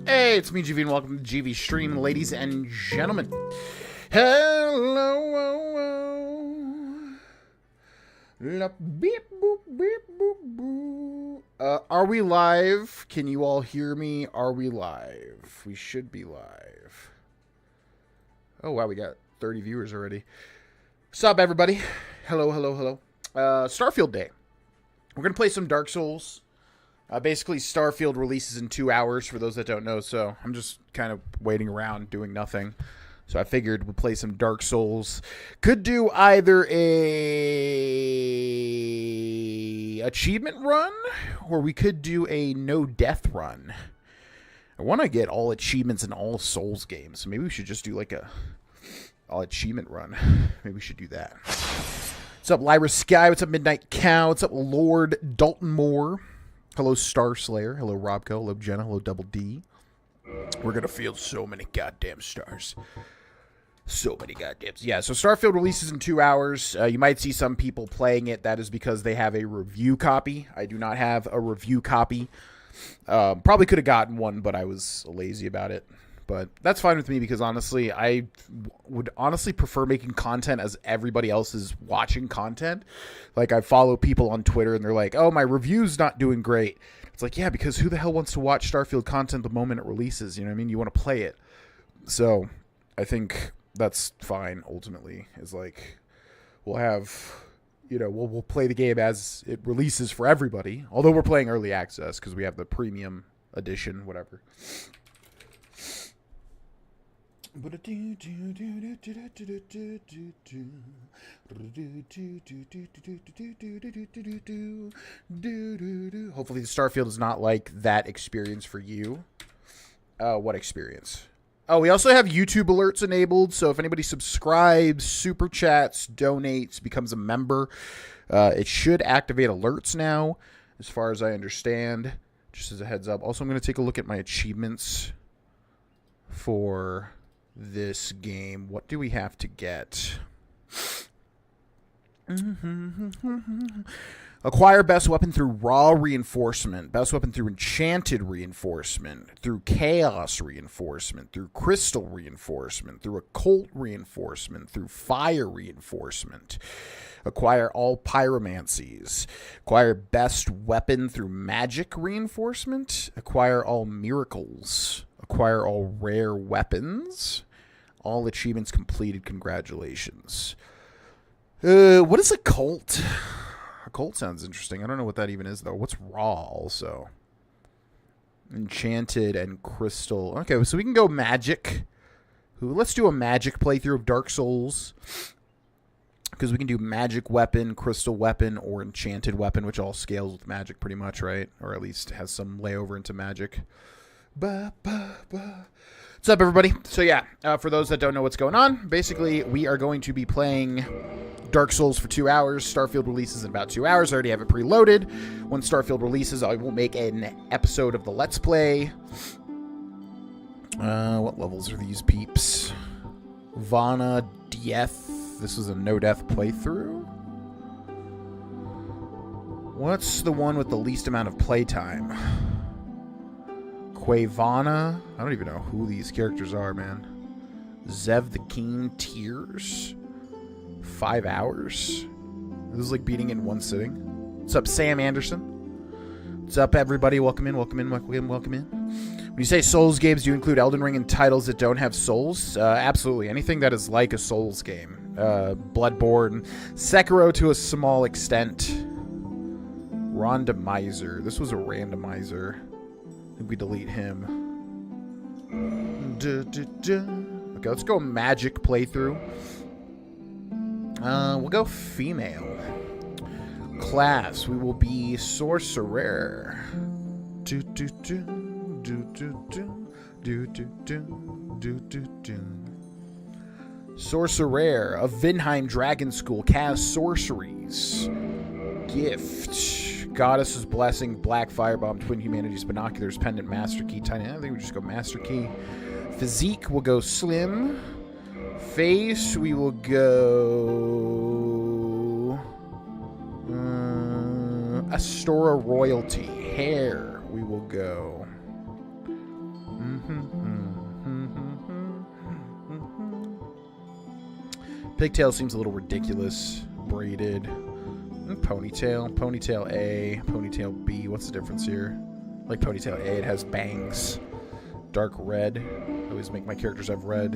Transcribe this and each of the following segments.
Hey, it's me, GV, and welcome to GV Stream, ladies and gentlemen. Hello. La beep boop beep boop boo. Are we live? Can you all hear me? Are we live? We should be live. Oh wow, we got 30 viewers already. What's up, everybody? Hello. Starfield Day. We're gonna play some Dark Souls. Basically, Starfield releases in 2 hours, for those that don't know, so I'm just kind of waiting around doing nothing. So I figured we'd play some Dark Souls. Could do either a achievement run, or we could do a no-death run. I want to get all achievements in all Souls games, so maybe we should just do like a all achievement run. Maybe we should do that. What's up, Lyra Sky? What's up, Midnight Cow? What's up, Lord Dalton Moore? Hello, Star Slayer. Hello, Robco. Hello, Jenna. Hello, Double D. We're going to field so many goddamn stars. So many goddamn... Yeah, so Starfield releases in 2 hours. You might see some people playing it. That is because they have a review copy. I do not have a review copy. Probably could have gotten one, but I was lazy about it. But that's fine with me because, honestly, I would honestly prefer making content as everybody else is watching content. Like, I follow people on Twitter, and they're like, oh, my review's not doing great. It's like, yeah, because who the hell wants to watch Starfield content the moment it releases? You know what I mean? You want to play it. So, I think that's fine, ultimately. Is like, we'll have... You know, we'll play the game as it releases for everybody. Although we're playing early access because we have the premium edition, whatever. Hopefully the Starfield is not like that experience for you. What experience? Oh, we also have YouTube alerts enabled, so if anybody subscribes, super chats, donates, becomes a member, it should activate alerts now, as far as I understand, just as a heads up. Also, I'm going to take a look at my achievements for this game. What do we have to get? Acquire best weapon through raw reinforcement, best weapon through enchanted reinforcement, through chaos reinforcement, through crystal reinforcement, through occult reinforcement, through fire reinforcement. Acquire all pyromancies. Acquire best weapon through magic reinforcement. Acquire all miracles. Acquire all rare weapons. All achievements completed. Congratulations. What is occult? Occult sounds interesting. I don't know what that even is, though. What's raw, also? Enchanted and crystal. Okay, so we can go magic. Let's do a magic playthrough of Dark Souls. Because we can do magic weapon, crystal weapon, or enchanted weapon, which all scales with magic pretty much, right? Or at least has some layover into magic. What's up, everybody? So yeah, for those that don't know what's going on, basically we are going to be playing Dark Souls for 2 hours. Starfield releases in about 2 hours. I already have it preloaded. When Starfield releases, I will make an episode of the Let's Play. What levels are these peeps? Vana, Death. This is a no-death playthrough. What's the one with the least amount of playtime? Grohlvana. I don't even know who these characters are, man. Zev the Keen Tears. 5 hours. This is like beating in one sitting. What's up, Sam Anderson? What's up, everybody? Welcome in. When you say Souls games, do you include Elden Ring and titles that don't have souls? Absolutely. Anything that is like a Souls game. Bloodborne. Sekiro to a small extent. Randomizer. This was a randomizer. I think we delete him. Okay, let's go magic playthrough. We'll go female. Class, we will be sorcerer. Sorcerer of Vinheim Dragon School. Cast sorceries. Gift. Goddess's Blessing, Black Firebomb, Twin Humanities, Binoculars, Pendant, Master Key, Tiny. I think we just go Master Key. Physique, we'll go Slim. Face, we will go... Astora Royalty. Hair, we will go... Pigtail seems a little ridiculous. Braided. Ponytail. Ponytail A. Ponytail B. What's the difference here? Like Ponytail A, it has bangs. Dark red. I always make my characters have red.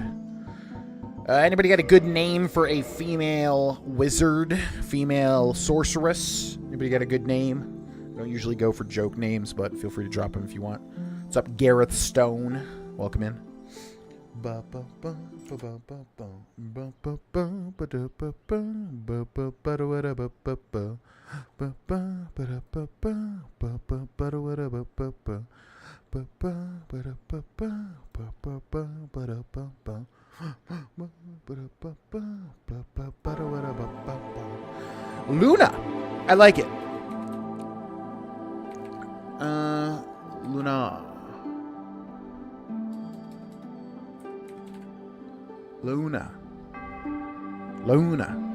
Anybody got a good name for a female wizard? Female sorceress? Anybody got a good name? I don't usually go for joke names, but feel free to drop them if you want. What's up, Gareth Stone? Welcome in. Luna! I like it. Luna. Luna. Luna.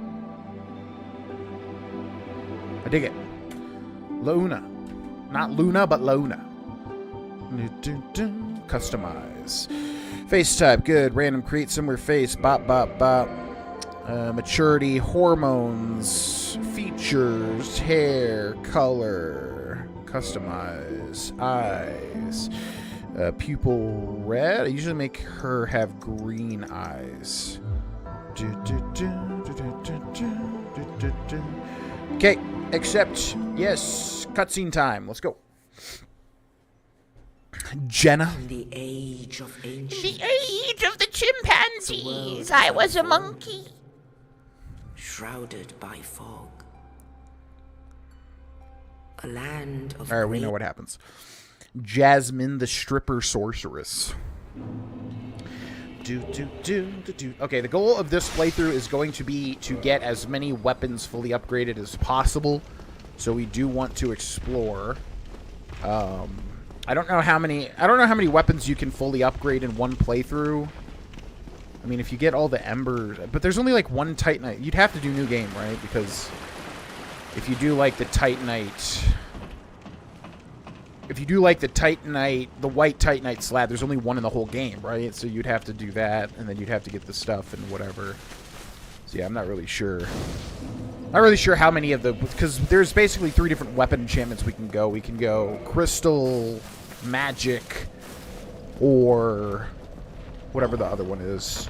I dig it. Luna. Not Luna, but Luna. Customize. Face type, good. Random, create similar face. Bop, bop, bop. Maturity, hormones, features, hair, color. Customize. Eyes. Pupil red. I usually make her have green eyes. Okay, accept. Yes, cutscene time. Let's go. Jenna. In the age of ancient. In the age of the chimpanzees, I was a monkey. Shrouded by fog. A land of. Alright, we know what happens. Jasmine, the stripper sorceress. Okay, the goal of this playthrough is going to be to get as many weapons fully upgraded as possible. So we do want to explore. I don't know how many weapons you can fully upgrade in one playthrough. I mean, if you get all the embers, but there's only like one Titanite. You'd have to do new game, right? Because if you do like the Titanite, the white Titanite slab, there's only one in the whole game, right? So you'd have to do that, and then you'd have to get the stuff and whatever. So yeah, I'm not really sure. Not really sure how many of the, because there's basically 3 different weapon enchantments we can go. We can go crystal, magic, or whatever the other one is.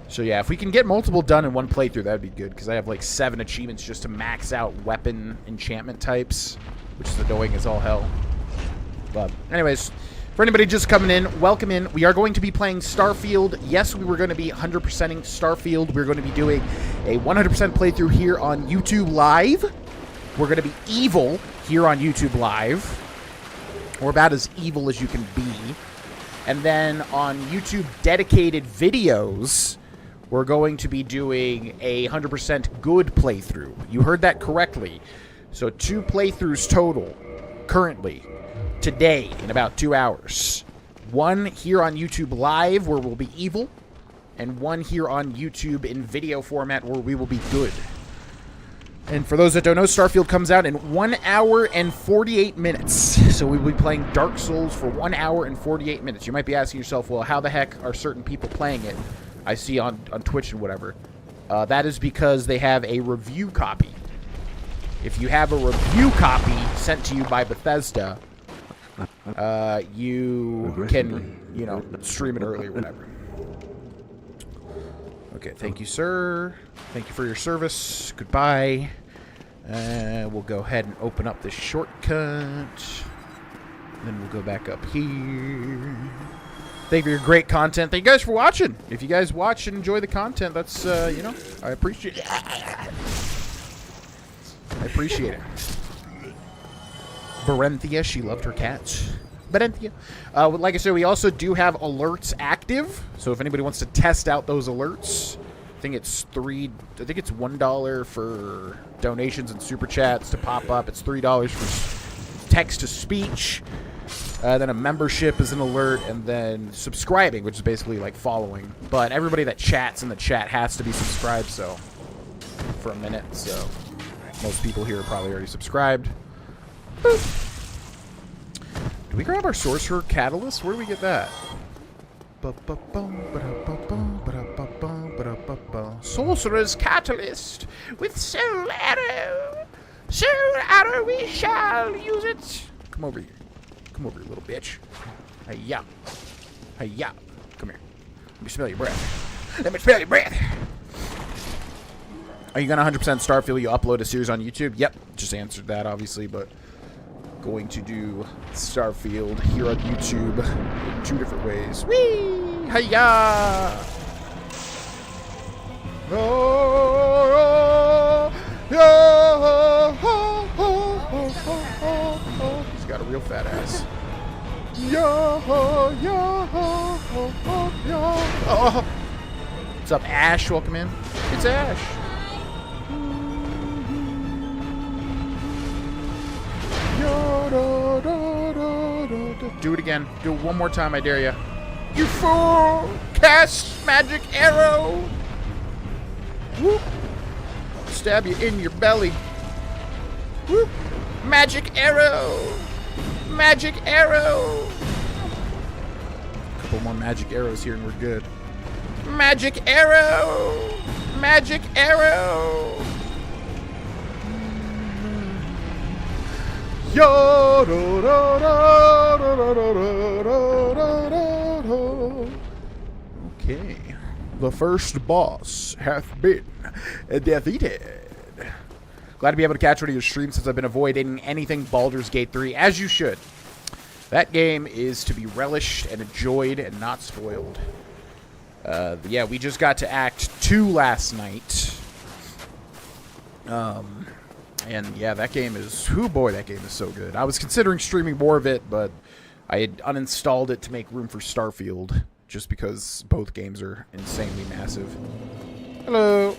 So yeah, if we can get multiple done in one playthrough, that'd be good, because I have like 7 achievements just to max out weapon enchantment types, which is annoying as all hell. But anyways, for anybody just coming in, welcome in. We are going to be playing Starfield. Yes, we were going to be 100%ing Starfield. We're going to be doing a 100% playthrough here on YouTube Live. We're going to be evil here on YouTube Live. We're about as evil as you can be. And then on YouTube dedicated videos, we're going to be doing a 100% good playthrough. You heard that correctly. So 2 playthroughs total currently. Today, in about 2 hours. 1 here on YouTube Live, where we'll be evil, and 1 here on YouTube in video format, where we will be good. And for those that don't know, Starfield comes out in 1 hour and 48 minutes. So we will be playing Dark Souls for 1 hour and 48 minutes. You might be asking yourself, well, how the heck are certain people playing it? I see on Twitch and whatever. That is because they have a review copy. If you have a review copy sent to you by Bethesda, you can, you know, stream it early or whatever. Okay, thank you, sir. Thank you for your service. Goodbye. We'll go ahead and open up this shortcut. Then we'll go back up here. Thank you for your great content. Thank you guys for watching. If you guys watch and enjoy the content, that's, you know, I appreciate it. I appreciate it. Barenthia, she loved her cats. Barenthia. Like I said, we also do have alerts active. So if anybody wants to test out those alerts, I think it's $1 for donations and super chats to pop up. It's $3 for text to speech. Then a membership is an alert, and then subscribing, which is basically like following. But everybody that chats in the chat has to be subscribed, so for a minute. So most people here are probably already subscribed. Boop. Do we grab our Sorcerer Catalyst? Where do we get that? Sorcerer's Catalyst with Soul Arrow. Soul Arrow, we shall use it. Come over here. Come over here, little bitch. Hey-ya. Hey-ya. Come here. Let me smell your breath. Let me smell your breath. Are you going to 100% Starfield? You upload a series on YouTube? Yep. Just answered that, obviously, but going to do Starfield here on YouTube in 2 different ways. Whee! Hi-ya! Oh, he's got a real fat ass. Oh. What's up, Ash? Welcome in. It's Ash. Do it again. Do it one more time, I dare you. You fool! Cast magic arrow! Whoop! Stab you in your belly. Whoop! Magic arrow! Magic arrow! A couple more magic arrows here and we're good. Magic arrow! Magic arrow! Yo, do, do, do. Okay. The first boss hath been defeated. Glad to be able to catch one of your streams since I've been avoiding anything Baldur's Gate 3, as you should. That game is to be relished and enjoyed and not spoiled. Yeah, we just got to Act 2 last night. And yeah, that game is, oh boy, that game is so good. I was considering streaming more of it, but I had uninstalled it to make room for Starfield, just because both games are insanely massive. Hello.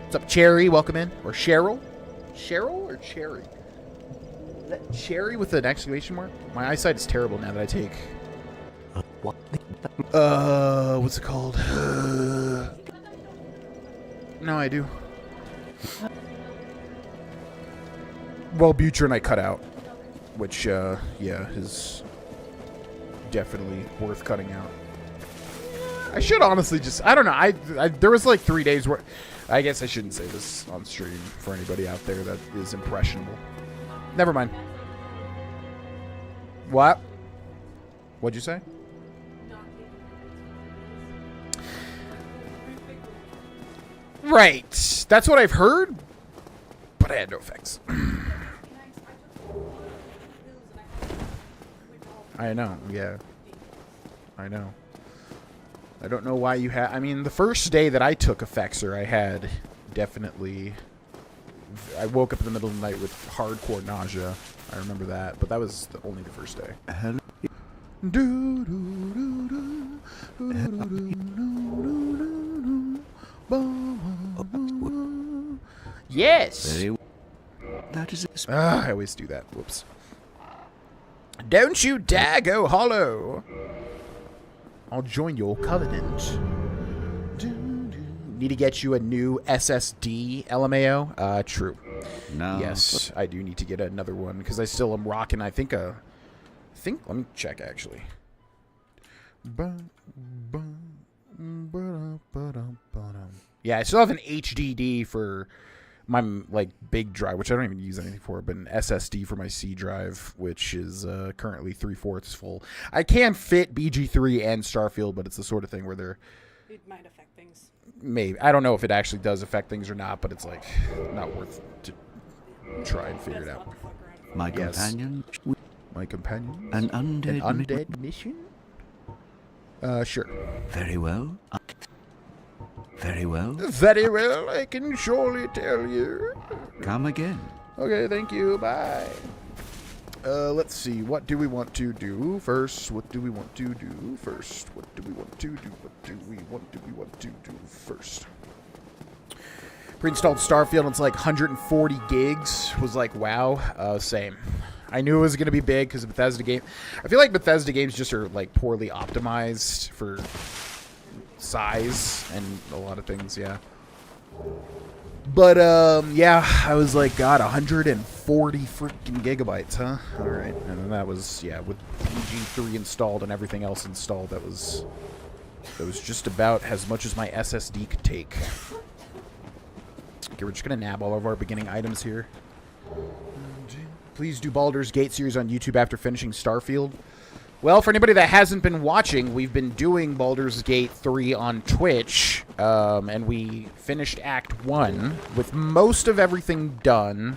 What's up, Cherry? Welcome in. Or Cheryl? Cheryl or Cherry? Is that Cherry with an exclamation mark? My eyesight is terrible now that I take... what's it called? No, I do. Wellbutrin I cut out. Which, yeah, is definitely worth cutting out. I should honestly just... I don't know. There was like 3 days where... I guess I shouldn't say this on stream for anybody out there that is impressionable. Never mind. What? What'd you say? Right. That's what I've heard, but I had no effects. I know, yeah. I know. I don't know why you had... I mean, the first day that I took Effexor, I had definitely... I woke up in the middle of the night with hardcore nausea. I remember that, but that was only the first day. Yes! That is... I always do that. Whoops. Don't you dare go hollow! I'll join your covenant. Need to get you a new SSD, LMAO? True. No. Yes, I do need to get another one, because I still am rocking, I think, let me check, actually. Yeah, I still have an HDD for my, like, big drive, which I don't even use anything for, but an SSD for my C drive, which is currently 3/4 full. I can fit BG3 and Starfield, but it's the sort of thing where they're... It might affect things. Maybe. I don't know if it actually does affect things or not, but it's, like, not worth to try and figure it out. My Yes. companion? My companion? An undead mission? Sure. Very well. Very well. Very well, I can surely tell you. Come again. Okay, thank you. Bye. Let's see. What do we want to do first? What do we want to do first? What do we want to do? What do we want to do first? Pre-installed Starfield, and it's like 140 gigs. Was like, wow. Same. I knew it was going to be big because of Bethesda game. I feel like Bethesda games just are like poorly optimized for size and a lot of things, yeah. But, yeah, I was like, God, 140 freaking gigabytes, huh? Alright, and that was, yeah, with PG3 installed and everything else installed, that was just about as much as my SSD could take. Okay, we're just gonna nab all of our beginning items here. Please do Baldur's Gate series on YouTube after finishing Starfield. Well, for anybody that hasn't been watching, we've been doing Baldur's Gate 3 on Twitch, and we finished Act 1 with most of everything done.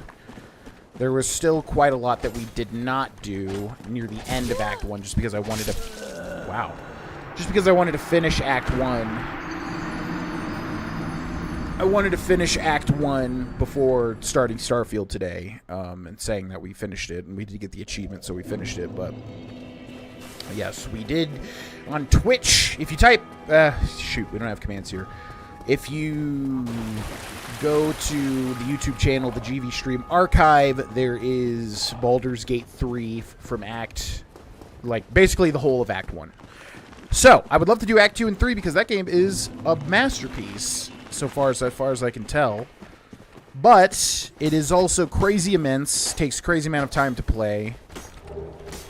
There was still quite a lot that we did not do near the end of Act 1 just because I wanted to... Wow. Just because I wanted to finish Act 1. I wanted to finish Act 1 before starting Starfield today, and saying that we finished it, and we did get the achievement, so we finished it, but... Yes, we did on Twitch. If you type... shoot, we don't have commands here. If you go to the YouTube channel, the GV Stream Archive, there is Baldur's Gate 3 from Act... Like, basically the whole of Act 1. So, I would love to do Act 2 and 3 because that game is a masterpiece, so far as I can tell. But, it is also crazy immense, takes a crazy amount of time to play...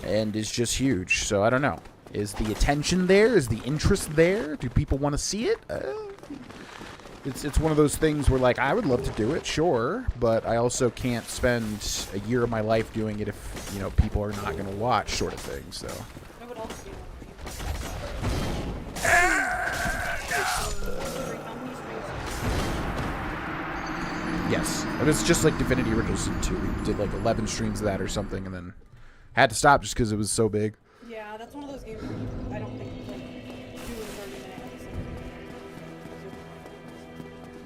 And is just huge. So I don't know. Is the attention there? Is the interest there? Do people want to see it? It's one of those things where, like, I would love to do it, sure, but I also can't spend a year of my life doing it if, you know, people are not going to watch, sort of thing. So. I would also do Yes, it was just like Divinity Original Sin 2. We did like 11 streams of that or something, and then had to stop just because it was so big. Yeah, that's one of those games where I don't think like do a 30-minute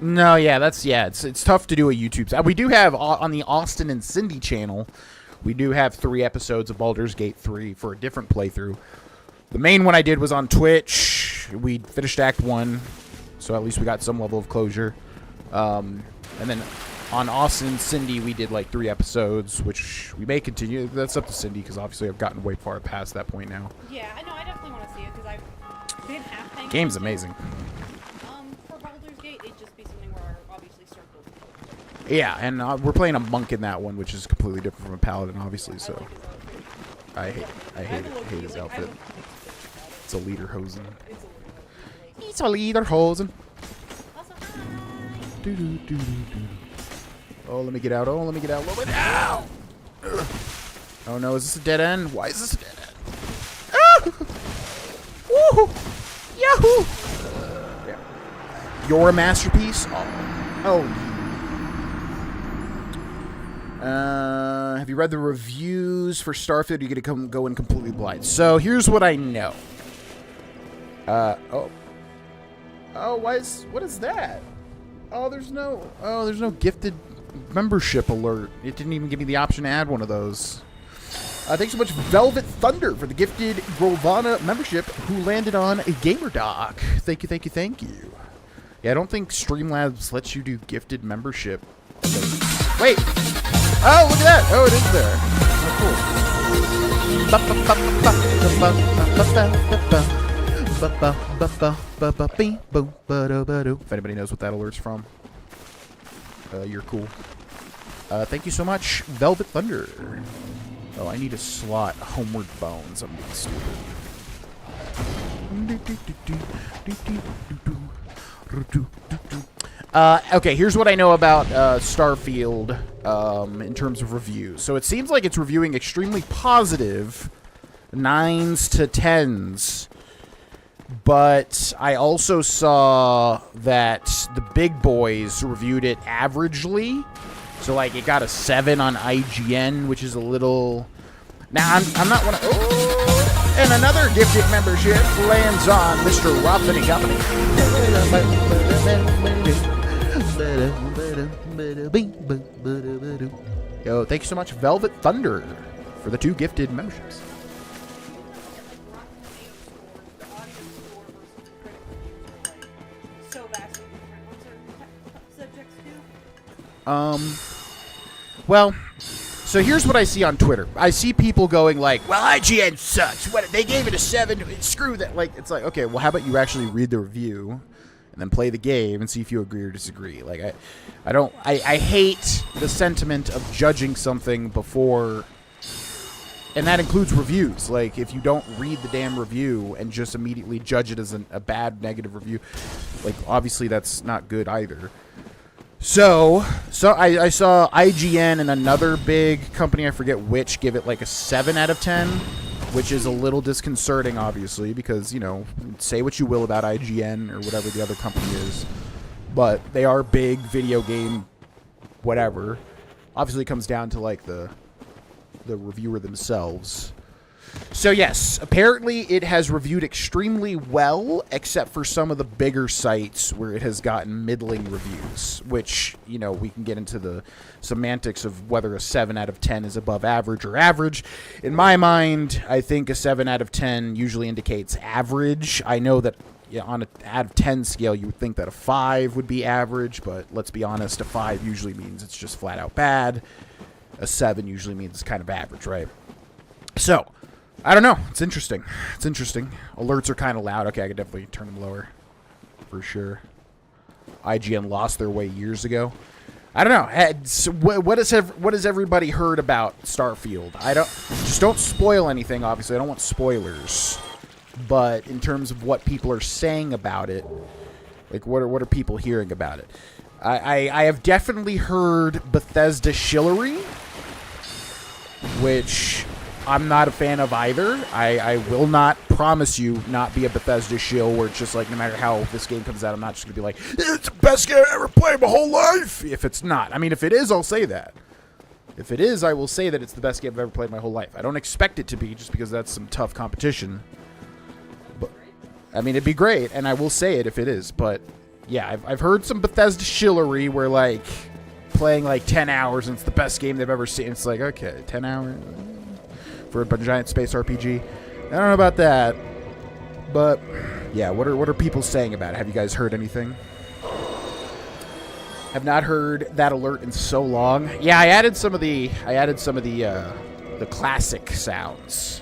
episode. No, yeah, it's tough to do a YouTube. We do have on the Austin and Cindy channel, we do have 3 episodes of Baldur's Gate 3 for a different playthrough. The main one I did was on Twitch. We finished Act 1, so at least we got some level of closure. And then on Austin and Cindy, we did like 3 episodes, which we may continue. That's up to Cindy, because obviously I've gotten way far past that point now. Yeah, I know. I definitely want to see it because I've been half paying Game's attention. amazing. For Baldur's Gate, it'd just be something where I obviously start building. Yeah, and we're playing a monk in that one, which is completely different from a paladin, obviously. So I hate his outfit. It's a lederhosen. It's a lederhosen. Oh, let me get out. Oh, let me get out. Let me get out. Oh, no. Is this a dead end? Why is this a dead end? Ah! Woohoo! Yahoo! Yeah. You're a masterpiece? Oh. Have you read the reviews for Starfield? You're going to go in completely blind. So, here's what I know. Oh, what is that? Oh, there's no gifted membership alert. It didn't even give me the option to add one of those. Thanks so much, Velvet Thunder, for the gifted Grohlvana membership, who landed on a GamerDoc. Thank you. Yeah, I don't think Streamlabs lets you do gifted membership. Wait. Oh, look at that. Oh, it is there. Oh, cool. If anybody knows what that alert's from, you're cool. Thank you so much, Velvet Thunder. Oh, I need a slot. Homeward Bones. I'm being stupid. Okay, here's what I know about Starfield in terms of reviews. So it seems like it's reviewing extremely positive, 9s to 10s. But I also saw that the big boys reviewed it averagely. So, like, it got a 7 on IGN, which is a little... Now, I'm not one of... Oh! And another gifted membership lands on Mr. Rothany Company. Yo, thank you so much, Velvet Thunder, for the 2 gifted memberships. Well, so here's what I see on Twitter. I see people going like, well, IGN sucks. What, they gave it a 7. Screw that. Like, it's like, okay, well, how about you actually read the review and then play the game and see if you agree or disagree. Like, I hate the sentiment of judging something before, and that includes reviews. Like, if you don't read the damn review and just immediately judge it as a bad, negative review, like, obviously that's not good either. So I saw IGN and another big company, I forget which, give it like a 7 out of 10, which is a little disconcerting, obviously, because, you know, say what you will about IGN or whatever the other company is, but they are big video game whatever. Obviously, it comes down to, like, the reviewer themselves. So, yes, apparently it has reviewed extremely well, except for some of the bigger sites where it has gotten middling reviews, which, you know, we can get into the semantics of whether a 7 out of 10 is above average or average. In my mind, I think a 7 out of 10 usually indicates average. I know that, yeah, on an out of 10 scale, you would think that a 5 would be average, but let's be honest, a 5 usually means it's just flat out bad. A 7 usually means it's kind of average, right? So, I don't know. It's interesting. It's interesting. Alerts are kind of loud. Okay, I could definitely turn them lower. For sure. IGN lost their way years ago. I don't know. So what has everybody heard about Starfield? Just don't spoil anything, obviously. I don't want spoilers. But in terms of what people are saying about it, like, what are people hearing about it? I have definitely heard Bethesda shillery, which I'm not a fan of either. I will not promise you not be a Bethesda shill where it's just like, no matter how this game comes out, I'm not just going to be like, it's the best game I ever played my whole life. If it's not. I mean, if it is, I'll say that. If it is, I will say that it's the best game I've ever played my whole life. I don't expect it to be, just because that's some tough competition. But I mean, it'd be great, and I will say it if it is. But yeah, I've heard some Bethesda shillery where, like, playing like 10 hours and it's the best game they've ever seen. It's like, okay, 10 hours for a giant space RPG. I don't know about that, but yeah, what are people saying about it? Have you guys heard anything? Have not heard that alert in so long. Yeah, I added some of the classic sounds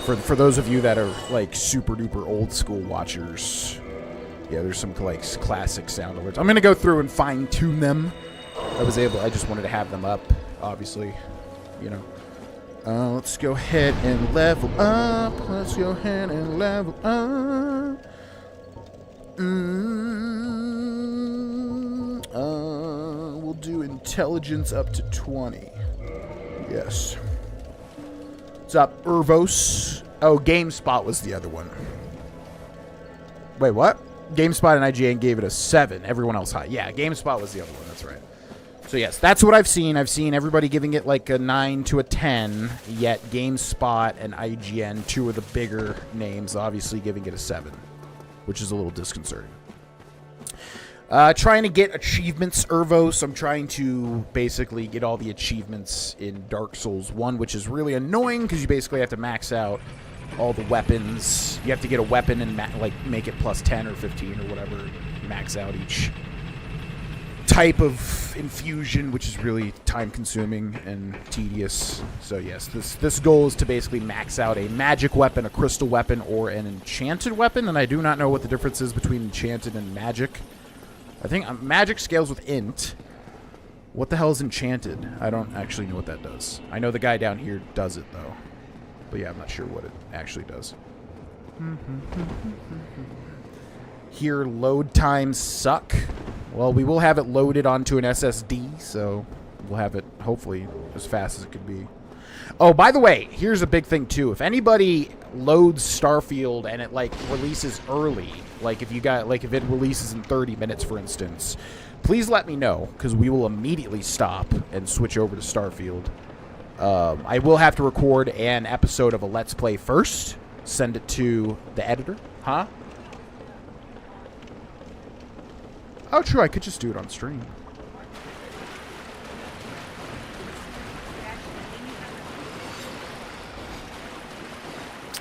for those of you that are like super duper old school watchers. Yeah, there's some like classic sound alerts. I'm gonna go through and fine tune them. I just wanted to have them up, obviously, you know. Let's go ahead and level up. Let's go ahead and level up. We'll do intelligence up to 20. Yes. What's up, Urvos? Oh, GameSpot was the other one. Wait, what? GameSpot and IGN gave it a 7. Everyone else high. Yeah, GameSpot was the other one. That's right. So, yes, that's what I've seen. I've seen everybody giving it like a 9 to a 10, yet GameSpot and IGN, two of the bigger names, obviously giving it a 7, which is a little disconcerting. Trying to get achievements, Urvos. I'm trying to basically get all the achievements in Dark Souls 1, which is really annoying because you basically have to max out all the weapons. You have to get a weapon and make it plus 10 or 15 or whatever, max out each type of infusion, which is really time-consuming and tedious. So yes, this goal is to basically max out a magic weapon, a crystal weapon, or an enchanted weapon, and I do not know what the difference is between enchanted and magic. I think magic scales with int. What the hell is enchanted? I don't actually know what that does. I know the guy down here does it, though. But yeah, I'm not sure what it actually does. Here, load times suck. Well, we will have it loaded onto an SSD, so we'll have it, hopefully, as fast as it could be. Oh, by the way, here's a big thing, too. If anybody loads Starfield and it, like, releases early, like, if it releases in 30 minutes, for instance, please let me know, because we will immediately stop and switch over to Starfield. I will have to record an episode of a Let's Play first, send it to the editor. Huh? Oh, true, I could just do it on stream.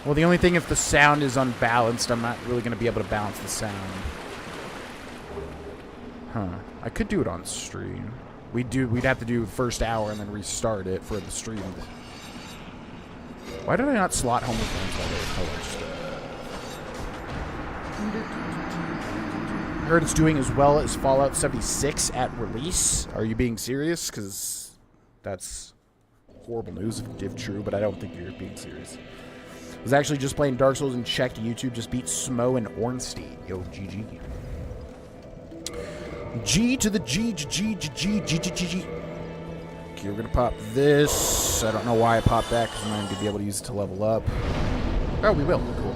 Well, the only thing, if the sound is unbalanced, I'm not really going to be able to balance the sound. Huh. I could do it on stream. We'd have to do the first hour and then restart it for the stream. Why did I not slot home with friends? Hold on, just heard it's doing as well as Fallout 76 at release. Are you being serious? Because that's horrible news if true, but I don't think you're being serious. I was actually just playing Dark Souls and checked YouTube. Just beat Smo and Ornstein. Yo, GG. G to the G, G, G, G, G, G, G, G, G. Okay, we're going to pop this. I don't know why I popped that, because I'm not going to be able to use it to level up. Oh, we will. Cool.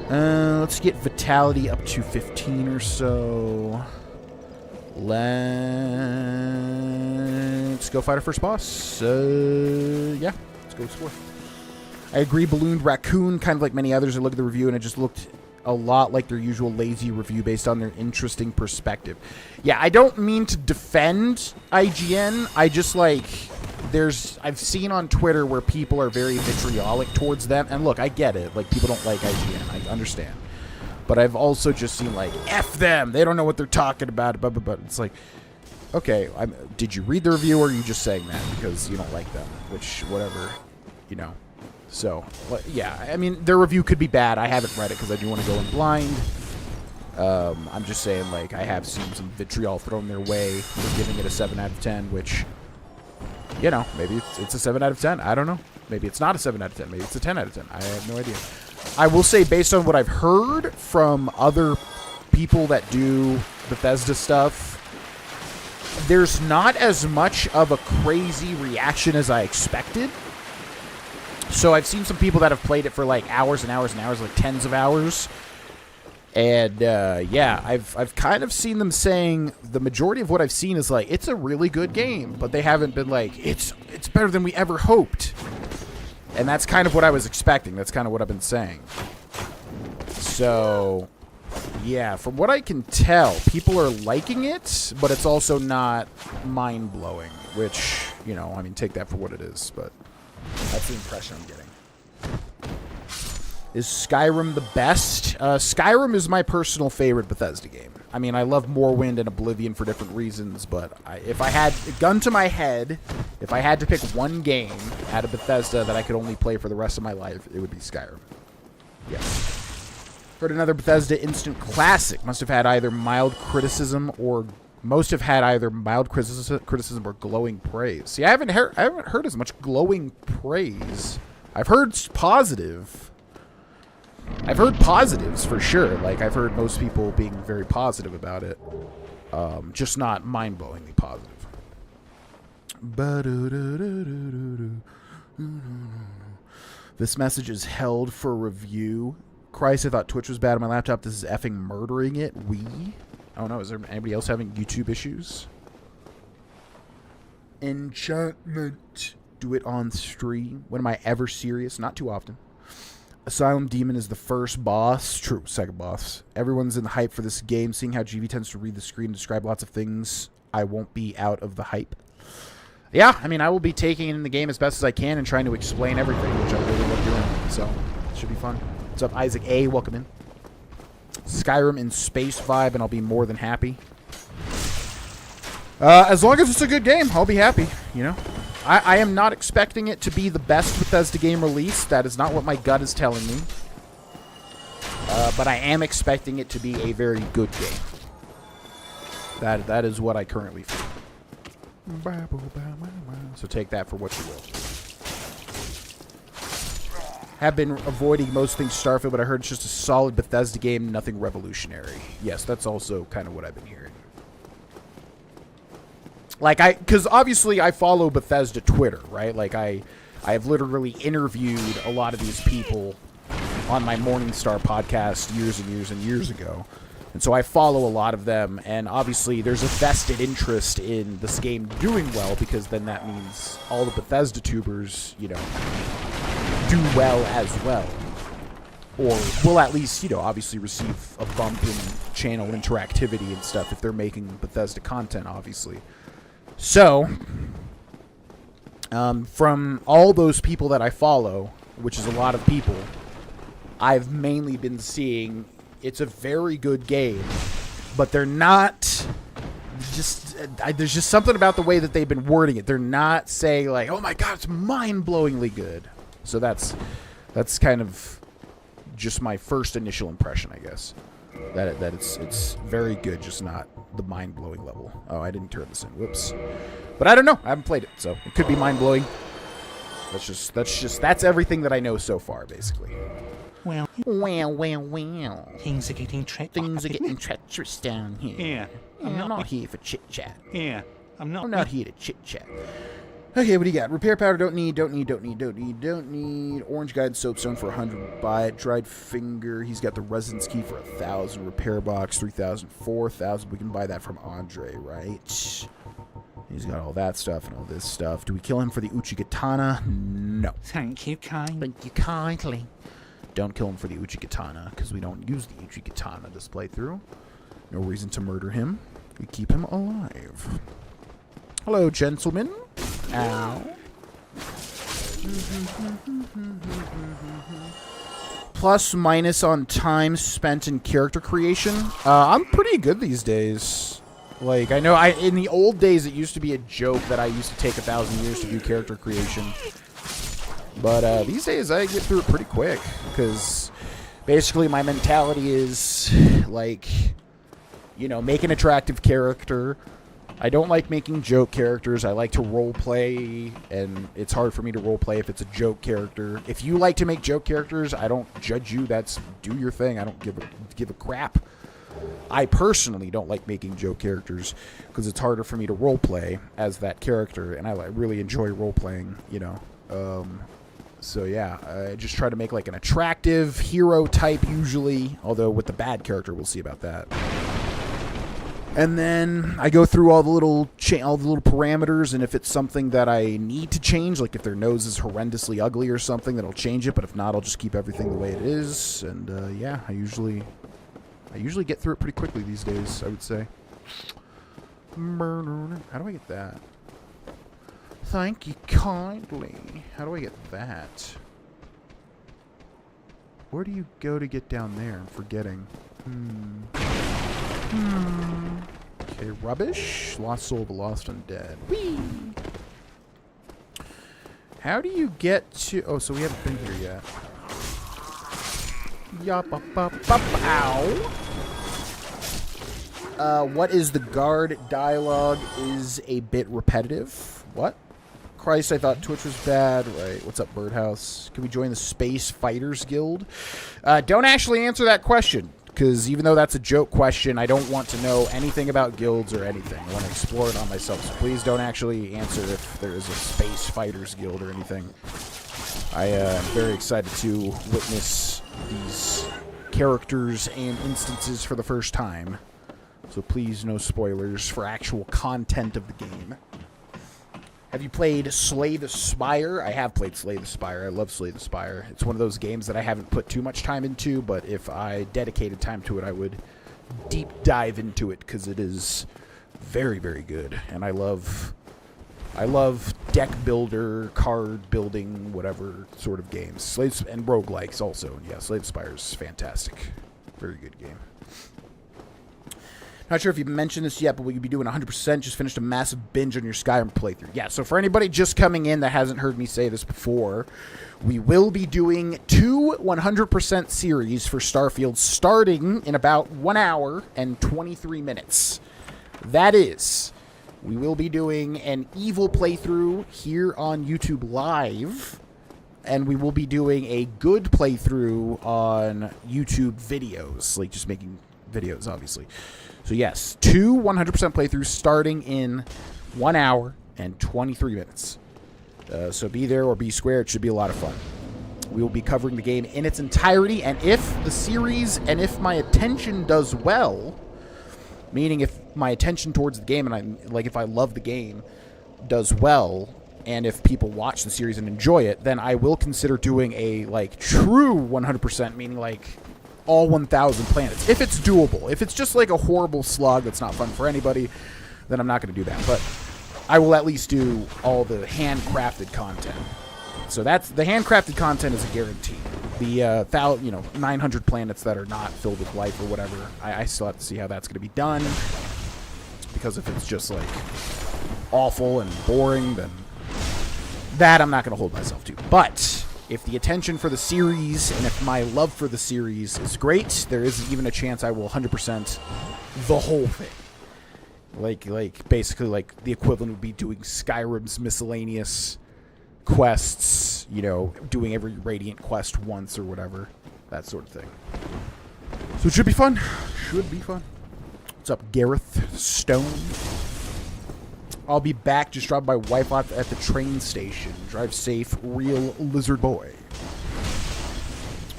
Let's get Vitality up to 15 or so. Let's go fight our first boss. Yeah, let's go explore. I agree, Ballooned Raccoon, kind of like many others, I looked at the review and it just looked a lot like their usual lazy review based on their interesting perspective. Yeah, I don't mean to defend IGN. I just like... I've seen on Twitter where people are very vitriolic towards them. And look, I get it. Like, people don't like IGN. I understand. But I've also just seen, like, F them. They don't know what they're talking about. But it's like, okay, did you read the review or are you just saying that because you don't like them? Which, whatever, you know. So, yeah, I mean, their review could be bad. I haven't read it because I do want to go in blind. I'm just saying, like, I have seen some vitriol thrown their way for giving it a 7 out of 10, which... You know, maybe it's a 7 out of 10. I don't know. Maybe it's not a 7 out of 10. Maybe it's a 10 out of 10. I have no idea. I will say, based on what I've heard from other people that do Bethesda stuff, there's not as much of a crazy reaction as I expected. So I've seen some people that have played it for like hours and hours and hours, like tens of hours. And, yeah, I've kind of seen them saying the majority of what I've seen is like, it's a really good game, but they haven't been like, it's better than we ever hoped. And that's kind of what I was expecting. That's kind of what I've been saying. So, yeah, from what I can tell, people are liking it, but it's also not mind-blowing, which, you know, I mean, take that for what it is, but that's the impression I'm getting. Is Skyrim the best? Skyrim is my personal favorite Bethesda game. I mean, I love Morrowind and Oblivion for different reasons, but if I had a gun to my head, if I had to pick one game out of Bethesda that I could only play for the rest of my life, it would be Skyrim. Yes. Heard another Bethesda instant classic. Most have had either mild criticism or glowing praise. See, I haven't heard as much glowing praise. I've heard positive. I've heard positives for sure. Like, I've heard most people being very positive about it. Just not mind-blowingly positive. This message is held for review. Christ, I thought Twitch was bad on my laptop. This is effing murdering it. Oh no, is there anybody else having YouTube issues? Enchantment. Do it on stream. When am I ever serious? Not too often. Asylum Demon is the first boss. True, second boss. Everyone's in the hype for this game. Seeing how GV tends to read the screen and describe lots of things, I won't be out of the hype. Yeah, I mean, I will be taking in the game as best as I can and trying to explain everything, which I really love doing. So, it should be fun. What's up, Isaac A? Welcome in. Skyrim in space vibe, and I'll be more than happy. As long as it's a good game, I'll be happy, you know? I am not expecting it to be the best Bethesda game released. That is not what my gut is telling me. But I am expecting it to be a very good game. That is what I currently feel. So take that for what you will. Have been avoiding most things Starfield, but I heard it's just a solid Bethesda game, nothing revolutionary. Yes, that's also kind of what I've been hearing. Like, because obviously I follow Bethesda Twitter, right? Like, I have literally interviewed a lot of these people on my Morningstar podcast years and years and years ago. And so I follow a lot of them, and obviously there's a vested interest in this game doing well, because then that means all the Bethesda tubers, you know, do well as well. Or will at least, you know, obviously receive a bump in channel interactivity and stuff if they're making Bethesda content, obviously. So, from all those people that I follow, which is a lot of people, I've mainly been seeing it's a very good game, but they're not just... there's just something about the way that they've been wording it. They're not saying, like, oh my god, it's mind-blowingly good. So that's kind of just my first initial impression, I guess. That it's very good, just not the mind-blowing level. Oh, I didn't turn this in. Whoops. But I don't know. I haven't played it, so it could be mind-blowing. That's everything that I know so far, basically. Well, Things are getting treacherous down here. yeah. I'm not here for chit-chat. Yeah. I'm I'm not here to chit-chat. Okay, what do you got? Repair powder, don't need. Orange guide soapstone for 100. Buy it. Dried finger. He's got the residence key for 1,000. Repair box 3,000, 4,000. We can buy that from Andre, right? He's got all that stuff and all this stuff. Do we kill him for the Uchigatana? No. Thank you, kind. Thank you kindly. Don't kill him for the Uchigatana, because we don't use the Uchigatana this playthrough. No reason to murder him. We keep him alive. Hello, gentlemen. Ow. Plus, minus on time spent in character creation. I'm pretty good these days. Like, I know in the old days it used to be a joke that I used to take 1,000 years to do character creation. But these days I get through it pretty quick. Because basically my mentality is, like, you know, make an attractive character. I don't like making joke characters. I like to role play, and it's hard for me to role play if it's a joke character. If you like to make joke characters, I don't judge you. Do your thing. I don't give a crap. I personally don't like making joke characters because it's harder for me to role play as that character, and I really enjoy role playing, you know. So yeah, I just try to make like an attractive hero type usually, although with the bad character, we'll see about that. And then I go through all the little parameters, and if it's something that I need to change, like if their nose is horrendously ugly or something, then I'll change it. But if not, I'll just keep everything the way it is. And yeah, I usually get through it pretty quickly these days, I would say. How do I get that? Thank you kindly. How do I get that? Where do you go to get down there? I'm forgetting. Okay, rubbish. Lost soul of a lost undead. Whee! How do you get to... Oh, so we haven't been here yet. Yup, up, up, up, ow! What is the guard dialogue is a bit repetitive. What? Christ, I thought Twitch was bad. Right, what's up, Birdhouse? Can we join the Space Fighters Guild? Don't actually answer that question, because even though that's a joke question, I don't want to know anything about guilds or anything. I want to explore it on myself, so please don't actually answer if there is a Space Fighters Guild or anything. I am very excited to witness these characters and instances for the first time. So please, no spoilers for actual content of the game. Have you played Slay the Spire? I have played Slay the Spire. I love Slay the Spire. It's one of those games that I haven't put too much time into, but if I dedicated time to it, I would deep dive into it because it is very, very good. And I love deck builder, card building, whatever sort of games. And roguelikes also. And yeah, Slay the Spire is fantastic. Very good game. Not sure if you've mentioned this yet, but will you be doing 100%? Just finished a massive binge on your Skyrim playthrough. Yeah, so for anybody just coming in that hasn't heard me say this before, we will be doing 2 100% series for Starfield starting in about 1 hour and 23 minutes. That is, we will be doing an evil playthrough here on YouTube Live, and we will be doing a good playthrough on YouTube videos, like just making videos, obviously. So yes, 2 100% playthroughs starting in 1 hour and 23 minutes. So be there or be square. It should be a lot of fun. We will be covering the game in its entirety, and if the series and if my attention does well, meaning if my attention towards the game and if I love the game does well, and if people watch the series and enjoy it, then I will consider doing a true 100%, meaning all 1,000 planets, if it's doable. If it's just like a horrible slog that's not fun for anybody, then I'm not going to do that. But I will at least do all the handcrafted content. So that's the handcrafted content is a guarantee. The 900 planets that are not filled with life or whatever, I still have to see how that's going to be done. Because if it's just awful and boring, then that I'm not going to hold myself to. But if the attention for the series and if my love for the series is great, there isn't even a chance I will 100% the whole thing. Like basically like the equivalent would be doing Skyrim's miscellaneous quests, you know, doing every Radiant quest once or whatever, that sort of thing. So it should be fun. Should be fun. What's up, Gareth Stone? I'll be back. Just dropped my wife off at the train station. Drive safe, real lizard boy.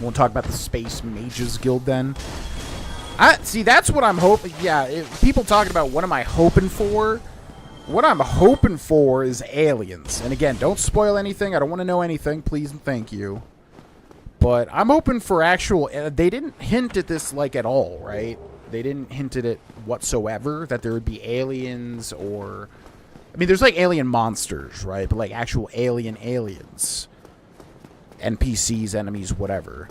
Won't talk about the Space Mages Guild then. See, that's what I'm hoping. Yeah, people talking about what am I hoping for? What I'm hoping for is aliens. And again, don't spoil anything. I don't want to know anything. Please and thank you. But I'm hoping for actual... They didn't hint at this, like, at all, right? They didn't hint at it whatsoever, that there would be aliens or... I mean, there's, like, alien monsters, right? But, like, actual aliens. NPCs, enemies, whatever.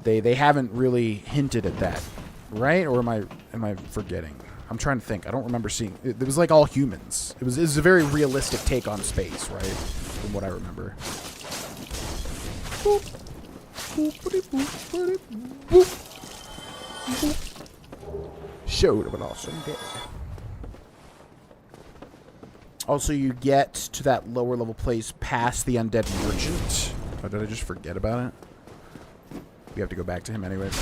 They haven't really hinted at that, right? Or am I forgetting? I'm trying to think. I don't remember seeing... It was, like, all humans. It was a very realistic take on space, right? From what I remember. Boop. Showed of an awesome day. Also, you get to that lower level place past the Undead Merchant. Oh, did I just forget about it? We have to go back to him anyways.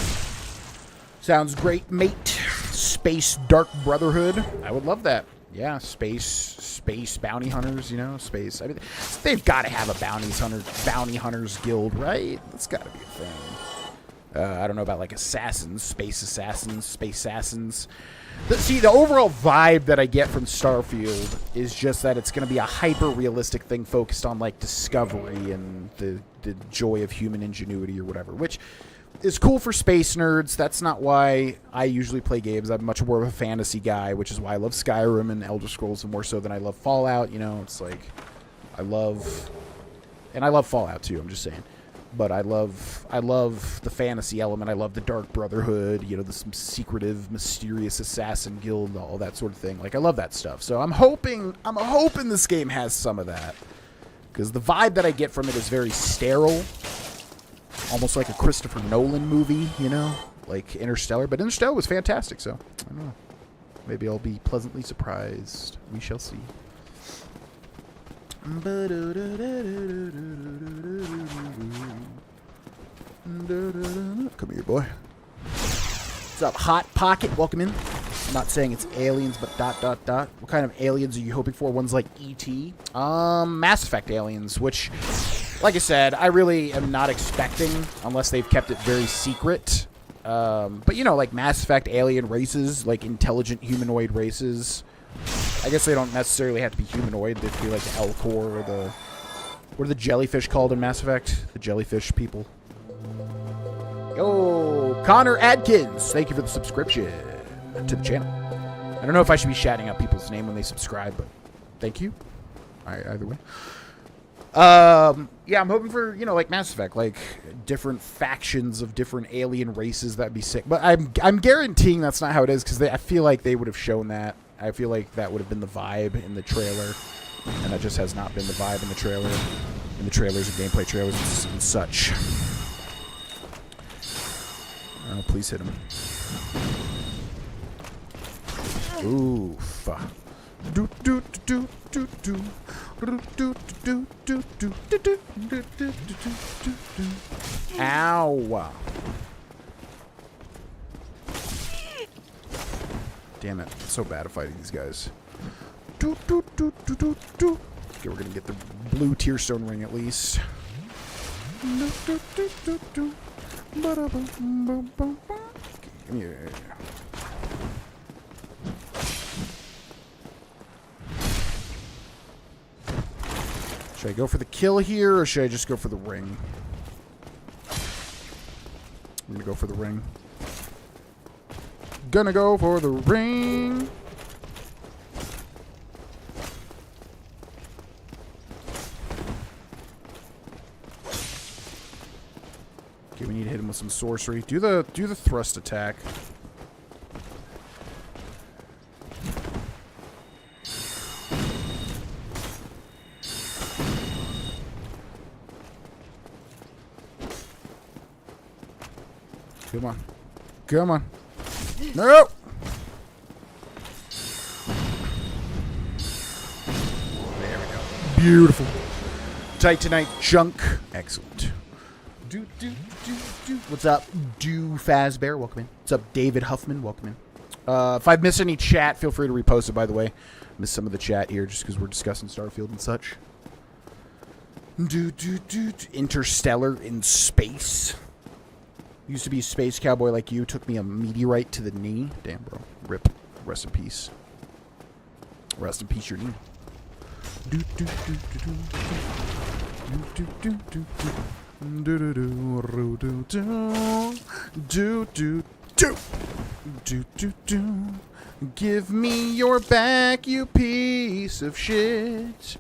Sounds great, mate. Space Dark Brotherhood. I would love that. Yeah, space bounty hunters, you know, space. I mean, they've got to have a bounty hunters guild, right? That's got to be a thing. I don't know about like assassins, space assassins. See, the overall vibe that I get from Starfield is just that it's going to be a hyper-realistic thing focused on like discovery and the joy of human ingenuity or whatever, which is cool for space nerds. That's not why I usually play games. I'm much more of a fantasy guy, which is why I love Skyrim and Elder Scrolls more so than I love Fallout. You know, it's like I love Fallout too. I'm just saying, but I love the fantasy element. I love the Dark Brotherhood. You know, the some secretive, mysterious assassin guild, all that sort of thing. Like I love that stuff. So I'm hoping this game has some of that because the vibe that I get from it is very sterile. Almost like a Christopher Nolan movie, you know, like Interstellar. But Interstellar was fantastic, so I don't know. Maybe I'll be pleasantly surprised. We shall see. Come here, boy. What's up, Hot Pocket? Welcome in. I'm not saying it's aliens, but ... What kind of aliens are you hoping for? Ones like E.T.? Mass Effect aliens, which... Like I said, I really am not expecting, unless they've kept it very secret. But, you know, like Mass Effect alien races, like intelligent humanoid races. I guess they don't necessarily have to be humanoid. They could be like the Elcor or the... What are the jellyfish called in Mass Effect? The jellyfish people. Yo, Connor Adkins. Thank you for the subscription to the channel. I don't know if I should be shouting out people's name when they subscribe, but thank you. All right, either way. Yeah, I'm hoping for, you know, like Mass Effect, like different factions of different alien races. That'd be sick. But I'm guaranteeing that's not how it is because I feel like they would have shown that. I feel like that would have been the vibe in the trailer, and that just has not been the vibe in the trailer, in the trailers and gameplay trailers and such. Oh, please hit him. Oof. Do do do do do. Ow. Damn it. It's so bad at fighting these guys. Okay, we're gonna get the blue tear stone ring at least. Come here. Should I go for the kill here, or should I just go for the ring? I'm gonna go for the ring. Gonna go for the ring. Okay, we need to hit him with some sorcery. Do the thrust attack. Come on. Come on. No! There we go. Beautiful. Titanite junk. Excellent. What's up, Fazbear? Welcome in. What's up, David Huffman? Welcome in. If I've missed any chat, feel free to repost it, by the way. Missed some of the chat here just because we're discussing Starfield and such. Interstellar in space. Used to be a space cowboy like you. Took me a meteorite to the knee. Damn, bro. Rip. Rest in peace. Rest in peace, your knee. Give me your back, you piece of shit.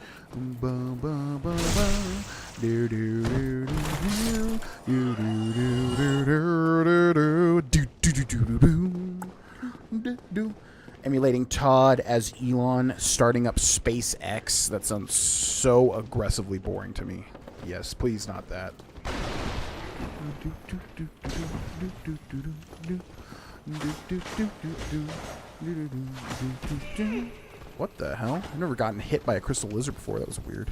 Emulating Todd as Elon starting up SpaceX. That sounds so aggressively boring to me. Yes, please not that. What the hell? I've never gotten hit by a crystal lizard before. That was weird.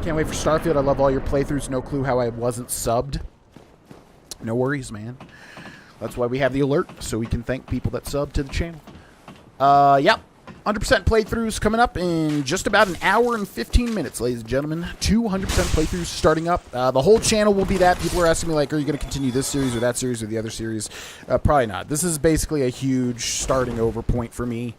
Can't wait for Starfield. I love all your playthroughs. No clue how I wasn't subbed. No worries, man. That's why we have the alert, so we can thank people that sub to the channel. Yep. 100% playthroughs coming up in just about an hour and 15 minutes, ladies and gentlemen. 200% playthroughs starting up. The whole channel will be that. People are asking me, like, are you going to continue this series or that series or the other series? Probably not. This is basically a huge starting over point for me.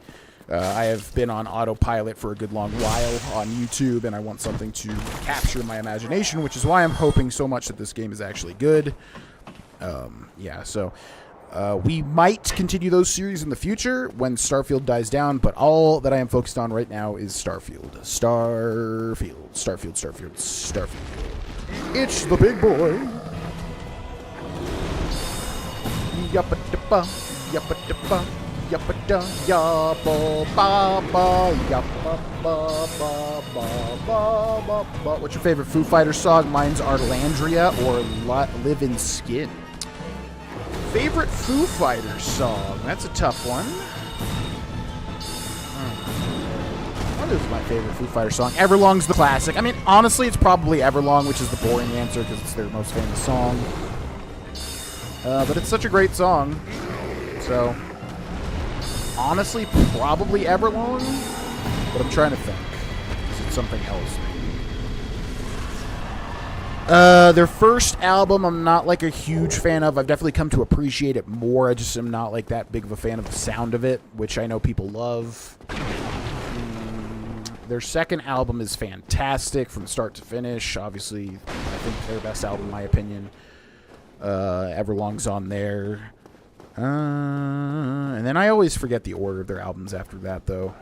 I have been on autopilot for a good long while on YouTube, and I want something to capture my imagination, which is why I'm hoping so much that this game is actually good. Yeah, so... we might continue those series in the future when Starfield dies down, but all that I am focused on right now is Starfield. Starfield. It's the big boy. Yappa-dabba, yappa-dabba, yappa-da, yappa-ba-ba, yappa-ba-ba-ba-ba-ba. What's your favorite Foo Fighters song? Mine's Arlandria or Live in Skin. Favorite Foo Fighters song? That's a tough one. What is my favorite Foo Fighters song? Everlong's the classic. I mean, honestly, it's probably Everlong, which is the boring answer because it's their most famous song. But it's such a great song. So, honestly, probably Everlong. But I'm trying to think. Is it something else? Their first album, I'm not like a huge fan of. I've definitely come to appreciate it more. I just am not like that big of a fan of the sound of it, which I know people love. Their second album is fantastic from start to finish. Obviously, I think their best album, in my opinion. Everlong's on there. And then I always forget the order of their albums after that, though.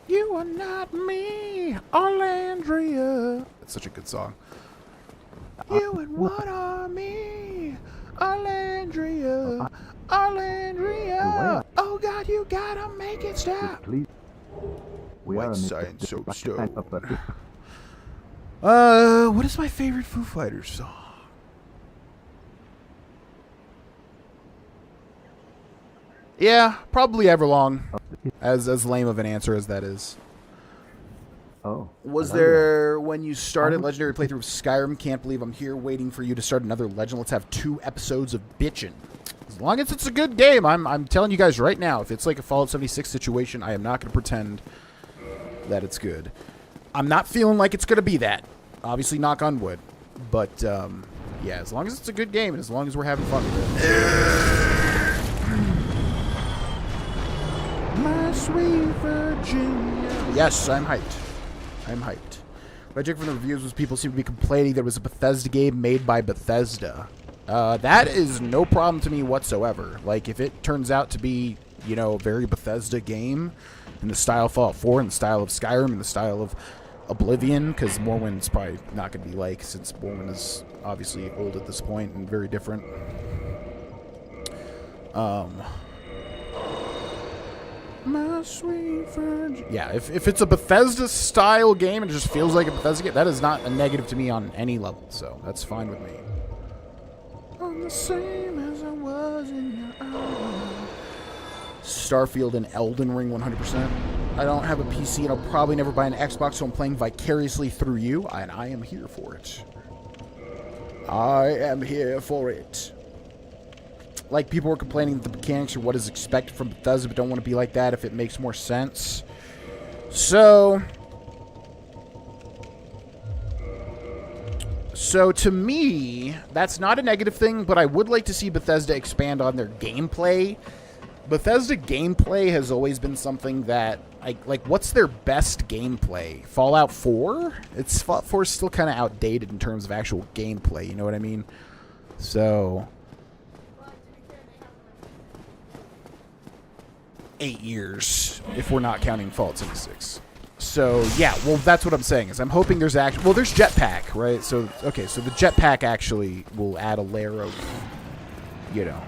You are not me, Arlandria. That's such a good song. You and what are me, Arlandria, Arlandria. Oh God, you gotta make it stop. White Science Soapstone. What is my favorite Foo Fighters song? Yeah, probably Everlong. As lame of an answer as that is. Oh. Was there, when you started Legendary playthrough of Skyrim, can't believe I'm here waiting for you to start another Legend. Let's have 2 episodes of bitchin'. As long as it's a good game, I'm telling you guys right now, if it's like a Fallout 76 situation, I am not going to pretend that it's good. I'm not feeling like it's going to be that. Obviously, knock on wood. But, yeah, as long as it's a good game and as long as we're having fun with it. My sweet Virginia. Yes, I'm hyped. I'm hyped. What I took from the reviews was people seem to be complaining there was a Bethesda game made by Bethesda. That is no problem to me whatsoever. Like, if it turns out to be, you know, a very Bethesda game in the style of Fallout 4, in the style of Skyrim, in the style of Oblivion, because Morrowind's probably not going to be like, since Morrowind is obviously old at this point and very different. My sweet virgin. Yeah, if it's a Bethesda-style game and it just feels like a Bethesda game, that is not a negative to me on any level, so that's fine with me. I'm the same as I was in your eyes. Starfield and Elden Ring 100%. I don't have a PC and I'll probably never buy an Xbox, so I'm playing vicariously through you, and I am here for it. I am here for it. Like, people were complaining that the mechanics are what is expected from Bethesda, but don't want to be like that if it makes more sense. So to me, that's not a negative thing, but I would like to see Bethesda expand on their gameplay. Bethesda gameplay has always been something that, like what's their best gameplay? Fallout 4? Fallout 4 is still kind of outdated in terms of actual gameplay, you know what I mean? So 8 years, if we're not counting Fallout 76. So, yeah, well, that's what I'm saying, is I'm hoping there's actually... Well, there's Jetpack, right? So, okay, so the Jetpack actually will add a layer of, you know,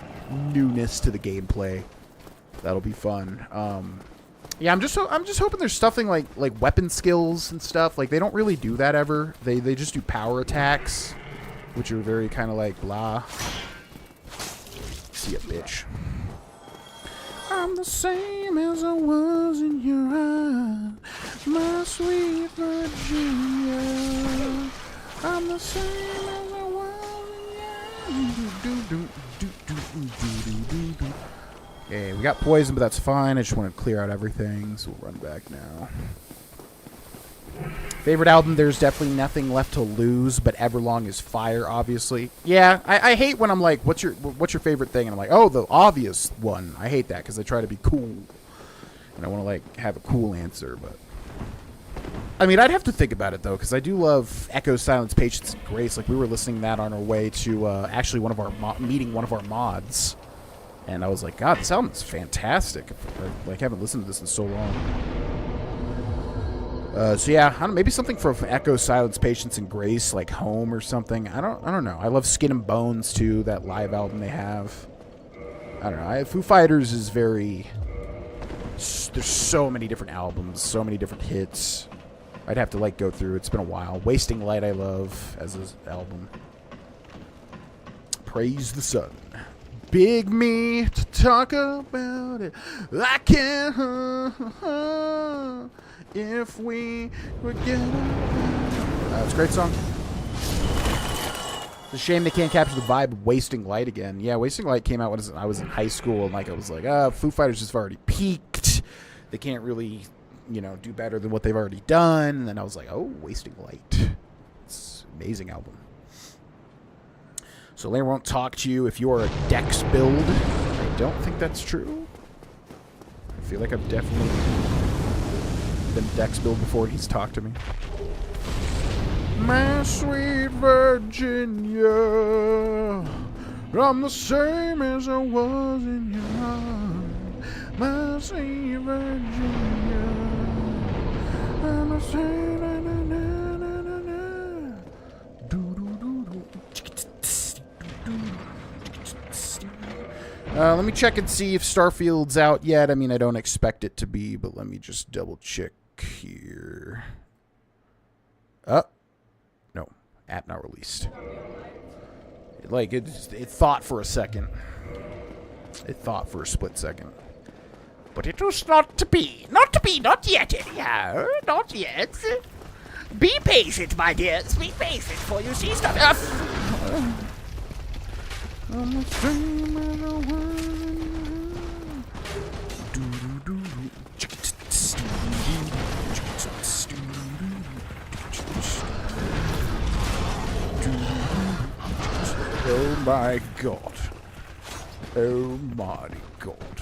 newness to the gameplay. That'll be fun. Yeah, I'm just hoping there's stuffing like weapon skills and stuff. Like, they don't really do that ever. They just do power attacks, which are very kind of like blah. See ya, bitch. I'm the same as I was in your eyes, my sweet Virginia. I'm the same as I was in your eyes. Okay, we got poison, but that's fine. I just want to clear out everything, so we'll run back now. Favorite album, there's definitely nothing left to lose, but Everlong is fire, obviously. Yeah, I hate when I'm like, what's your favorite thing? And I'm like, oh, the obvious one. I hate that because I try to be cool. And I want to, like, have a cool answer, but... I mean, I'd have to think about it, though, because I do love Echo, Silence, Patience, and Grace. Like, we were listening to that on our way to, actually, meeting one of our mods. And I was like, God, this album is fantastic. I, like, haven't listened to this in so long. So yeah, I don't know, maybe something for Echo, Silence, Patience, and Grace, like Home or something. I don't know. I love Skin and Bones too, that live album they have. I don't know. Foo Fighters is very... There's so many different albums, so many different hits. I'd have to like go through. It's been a while. Wasting Light I love as his album. Praise the Sun. Big me to talk about it. I can't. If we would get it's a great song. It's a shame they can't capture the vibe of Wasting Light again. Yeah, Wasting Light came out when I was in high school, and like I was like, Foo Fighters just already peaked. They can't really, you know, do better than what they've already done. And then I was like, oh, Wasting Light. It's an amazing album. So Lair won't talk to you if you're a Dex build. I don't think that's true. I feel like I've definitely been Dex build before and he's talked to me. My sweet Virginia, I'm the same as I was in your heart. My sweet Virginia, I'm the same. Let me check and see if Starfield's out yet. I mean, I don't expect it to be, but let me just double check here. No, app not released. It thought for a second. It thought for a split second. But it was not to be. Not to be, not yet, anyhow. Not yet. Be patient, my dears. Be patient, for you see stuff. I'm the same as I was. Oh my God. Oh my God.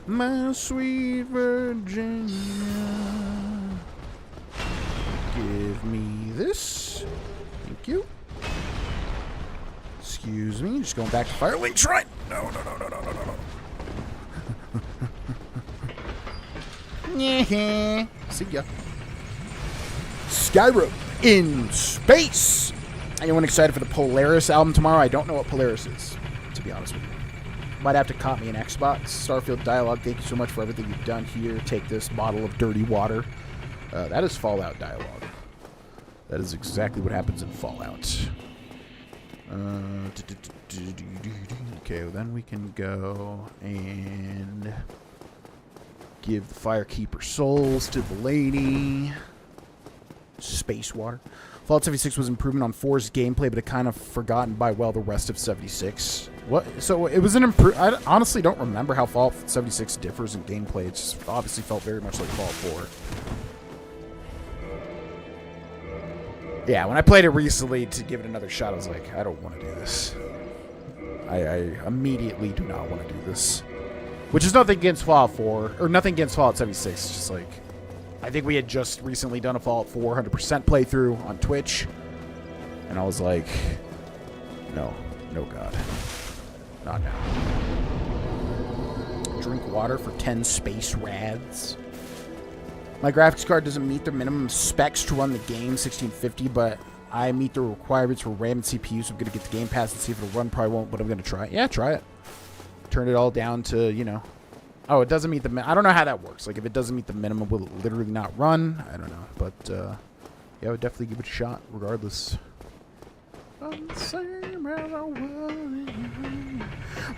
My sweet Virginia. Give me this. Thank you. Excuse me, just going back to Firelink Shrine. No. See ya. Skyrim in space. Anyone excited for the Polaris album tomorrow? I don't know what Polaris is, to be honest with you. Might have to cop me an Xbox. Starfield dialogue, thank you so much for everything you've done here. Take this bottle of dirty water. That is Fallout dialogue. That is exactly what happens in Fallout. Okay, well then we can go and give the Firekeeper souls to the lady. Space water. Fallout 76 was improvement on 4's gameplay, but it kind of forgotten by, well, the rest of 76. What? So it was an I honestly don't remember how Fallout 76 differs in gameplay. It just obviously felt very much like Fallout 4. Yeah, when I played it recently to give it another shot, I was like, I don't want to do this. I immediately do not want to do this. Which is nothing against Fallout 4, or nothing against Fallout 76. It's just like, I think we had just recently done a Fallout 4 100% playthrough on Twitch. And I was like, no, no God. Not now. Drink water for 10 space rads. My graphics card doesn't meet the minimum specs to run the game, 1650, but I meet the requirements for RAM and CPU, so I'm going to get the Game Pass and see if it'll run. Probably won't, but I'm going to try it. Yeah, try it. Turn it all down to, you know. Oh, it doesn't meet the I don't know how that works. Like, if it doesn't meet the minimum, will it literally not run? I don't know. But, yeah, I would definitely give it a shot, regardless. I'm the same as I was.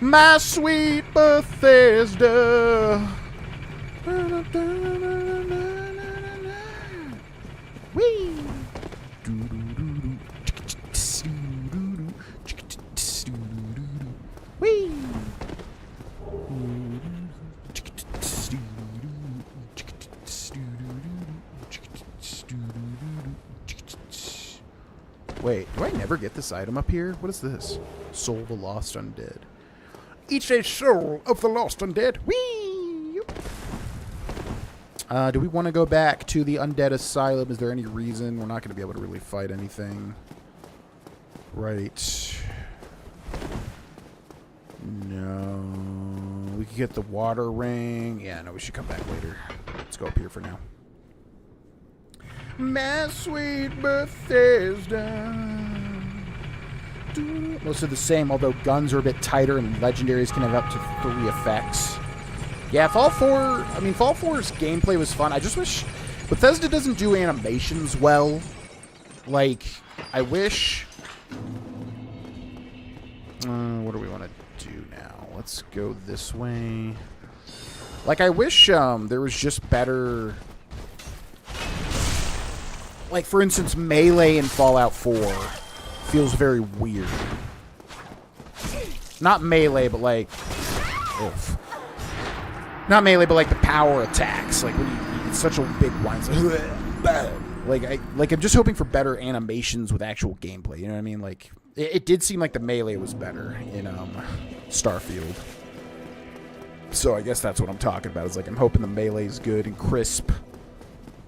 My sweet Bethesda. Whee! Whee! Wait, do I never get this item up here? What is this? Soul of the Lost Undead. Each a soul of the Lost Undead. Whee! Do we want to go back to the Undead Asylum? Is there any reason? We're not going to be able to really fight anything. Right. No. We could get the water ring. Yeah, no, we should come back later. Let's go up here for now. My sweet Bethesda. Most of the same, although guns are a bit tighter and legendaries can have up to 3 effects. Yeah, Fallout 4's gameplay was fun. I just wish Bethesda doesn't do animations well. Like, I wish... what do we want to do now? Let's go this way. Like, I wish there was just better... Like, for instance, melee in Fallout 4 feels very weird. Not melee, but like... Oof. Not melee, but like the power attacks. Like, when it's such a big one. It's like, I'm just hoping for better animations with actual gameplay. You know what I mean? Like, it did seem like the melee was better in Starfield. So I guess that's what I'm talking about. Is like, I'm hoping the melee is good and crisp.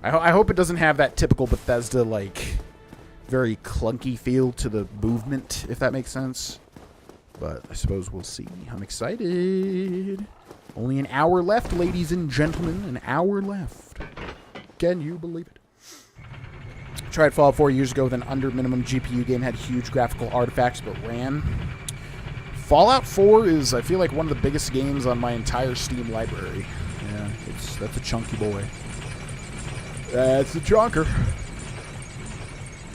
I hope it doesn't have that typical Bethesda, like, very clunky feel to the movement, if that makes sense. But I suppose we'll see. I'm excited. Only an hour left, ladies and gentlemen. An hour left. Can you believe it? Tried Fallout 4 years ago with an under minimum GPU game. Had huge graphical artifacts, but ran. Fallout 4 is, I feel like, one of the biggest games on my entire Steam library. Yeah, that's a chunky boy. That's a chunker.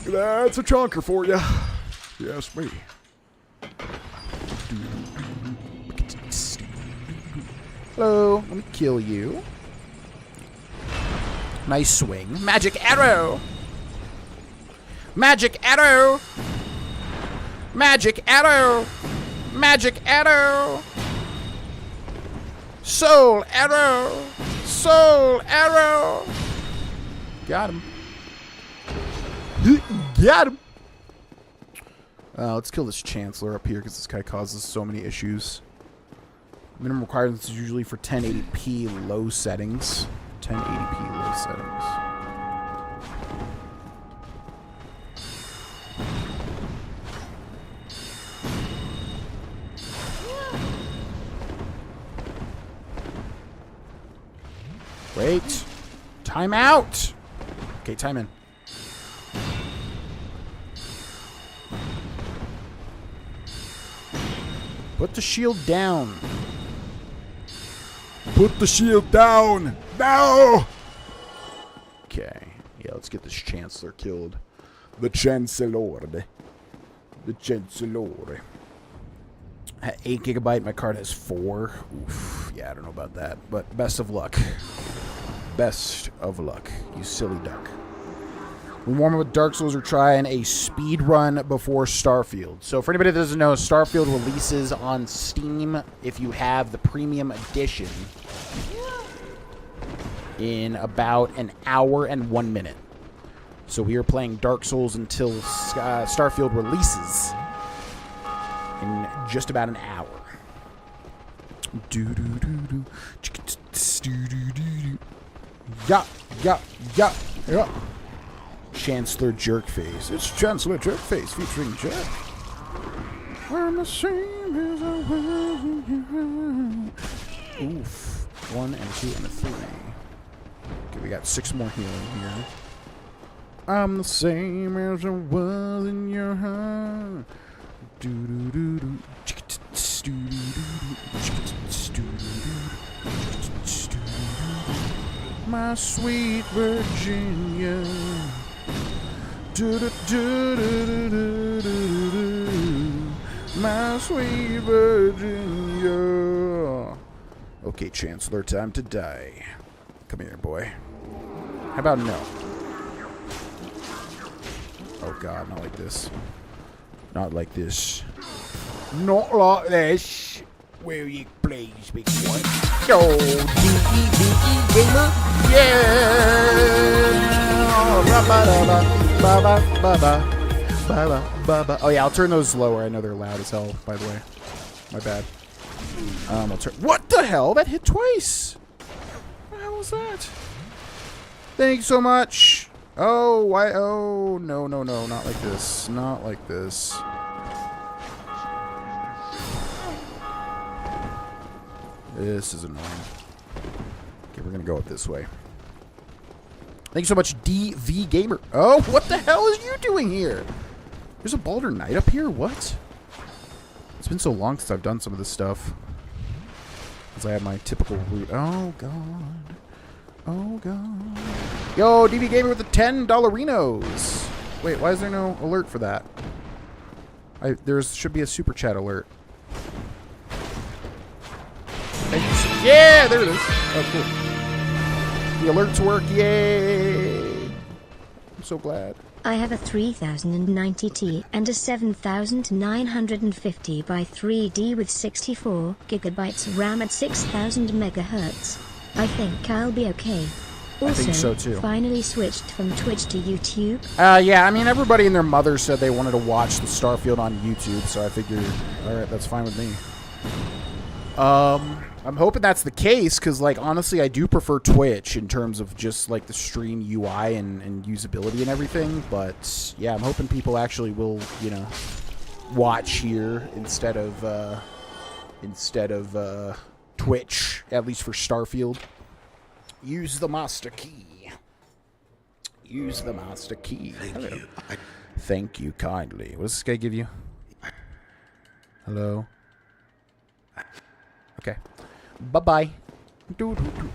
That's a chunker for you. Yes, me. Hello. Let me kill you. Nice swing. Magic arrow. Magic arrow. Magic arrow. Magic arrow. Soul arrow. Soul arrow. Got him. Got him. Let's kill this Chancellor up here because this guy causes so many issues. Minimum requirements is usually for 1080p low settings. 1080p low settings. Wait. Time out. Okay, time in. Put the shield down. Put the shield down. No! Okay. Yeah, let's get this Chancellor killed. The Chancellor. The Chancellor. 8 gigabyte. My card has 4. Oof. Yeah, I don't know about that. But best of luck. Best of luck, you silly duck. We warm up with Dark Souls or trying a speed run before Starfield. So for anybody that doesn't know, Starfield releases on Steam if you have the premium edition in about an hour and 1 minute. So we are playing Dark Souls until Starfield releases in just about an hour. Yeah. Chancellor Jerkface. It's Chancellor Jerkface featuring Jerk. I'm the same as I was in your. Oof. 1 and 2 and a 3. Okay, we got 6 more healing here. I'm the same as I was in your heart. My sweet Virginia. My sweet Virginia. Okay, Chancellor, time to die. Come here, boy. How about no? Oh god, not like this. Not like this. Not like this. Will you please be quiet? Oh, D-E-V-E gamer. Yeah. Oh yeah, I'll turn those lower. I know they're loud as hell, by the way. My bad. I'll turn. What the hell? That hit twice. What the hell was that? Thanks so much. Oh, why? Oh, no, not like this. Not like this. This is annoying. Okay, we're gonna go up this way. Thank you so much, DV Gamer. Oh, what the hell is you doing here? There's a Baldur Knight up here? What? It's been so long since I've done some of this stuff. Because I have my typical route. Oh, God. Oh, God. Yo, DV Gamer with the $10 Renos. Wait, why is there no alert for that? There should be a super chat alert. Yeah, there it is. Oh, cool. The alerts work. Yay. I'm so glad. I have a 3090T and a 7950 by 3D with 64 gigabytes RAM at 6000 megahertz. I think I'll be okay. Also, I think so too. Finally switched from Twitch to YouTube. Yeah, I mean, everybody and their mother said they wanted to watch the Starfield on YouTube, so I figured, alright, that's fine with me. I'm hoping that's the case, because, like, honestly, I do prefer Twitch in terms of just, like, the stream UI and usability and everything, but, yeah, I'm hoping people actually will, you know, watch here instead of Twitch, at least for Starfield. Use the master key. Use the master key. Thank you. Thank you kindly. What does this guy give you? Hello? Okay. Bye-bye.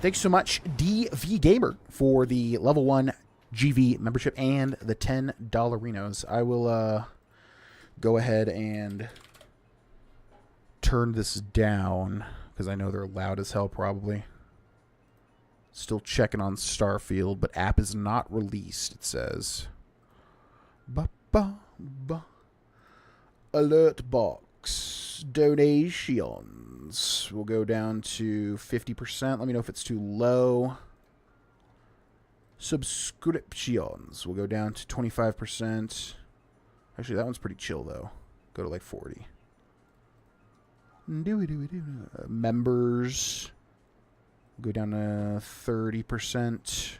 Thanks so much, DV Gamer, for the level 1 GV membership and the $10 Renos. I will go ahead and turn this down, because I know they're loud as hell probably. Still checking on Starfield, but app is not released, it says. Alert box. Donations. We'll go down to 50%. Let me know if it's too low. Subscriptions. We'll go down to 25%. Actually, that one's pretty chill, though. Go to like 40. Members. Go down to 30%.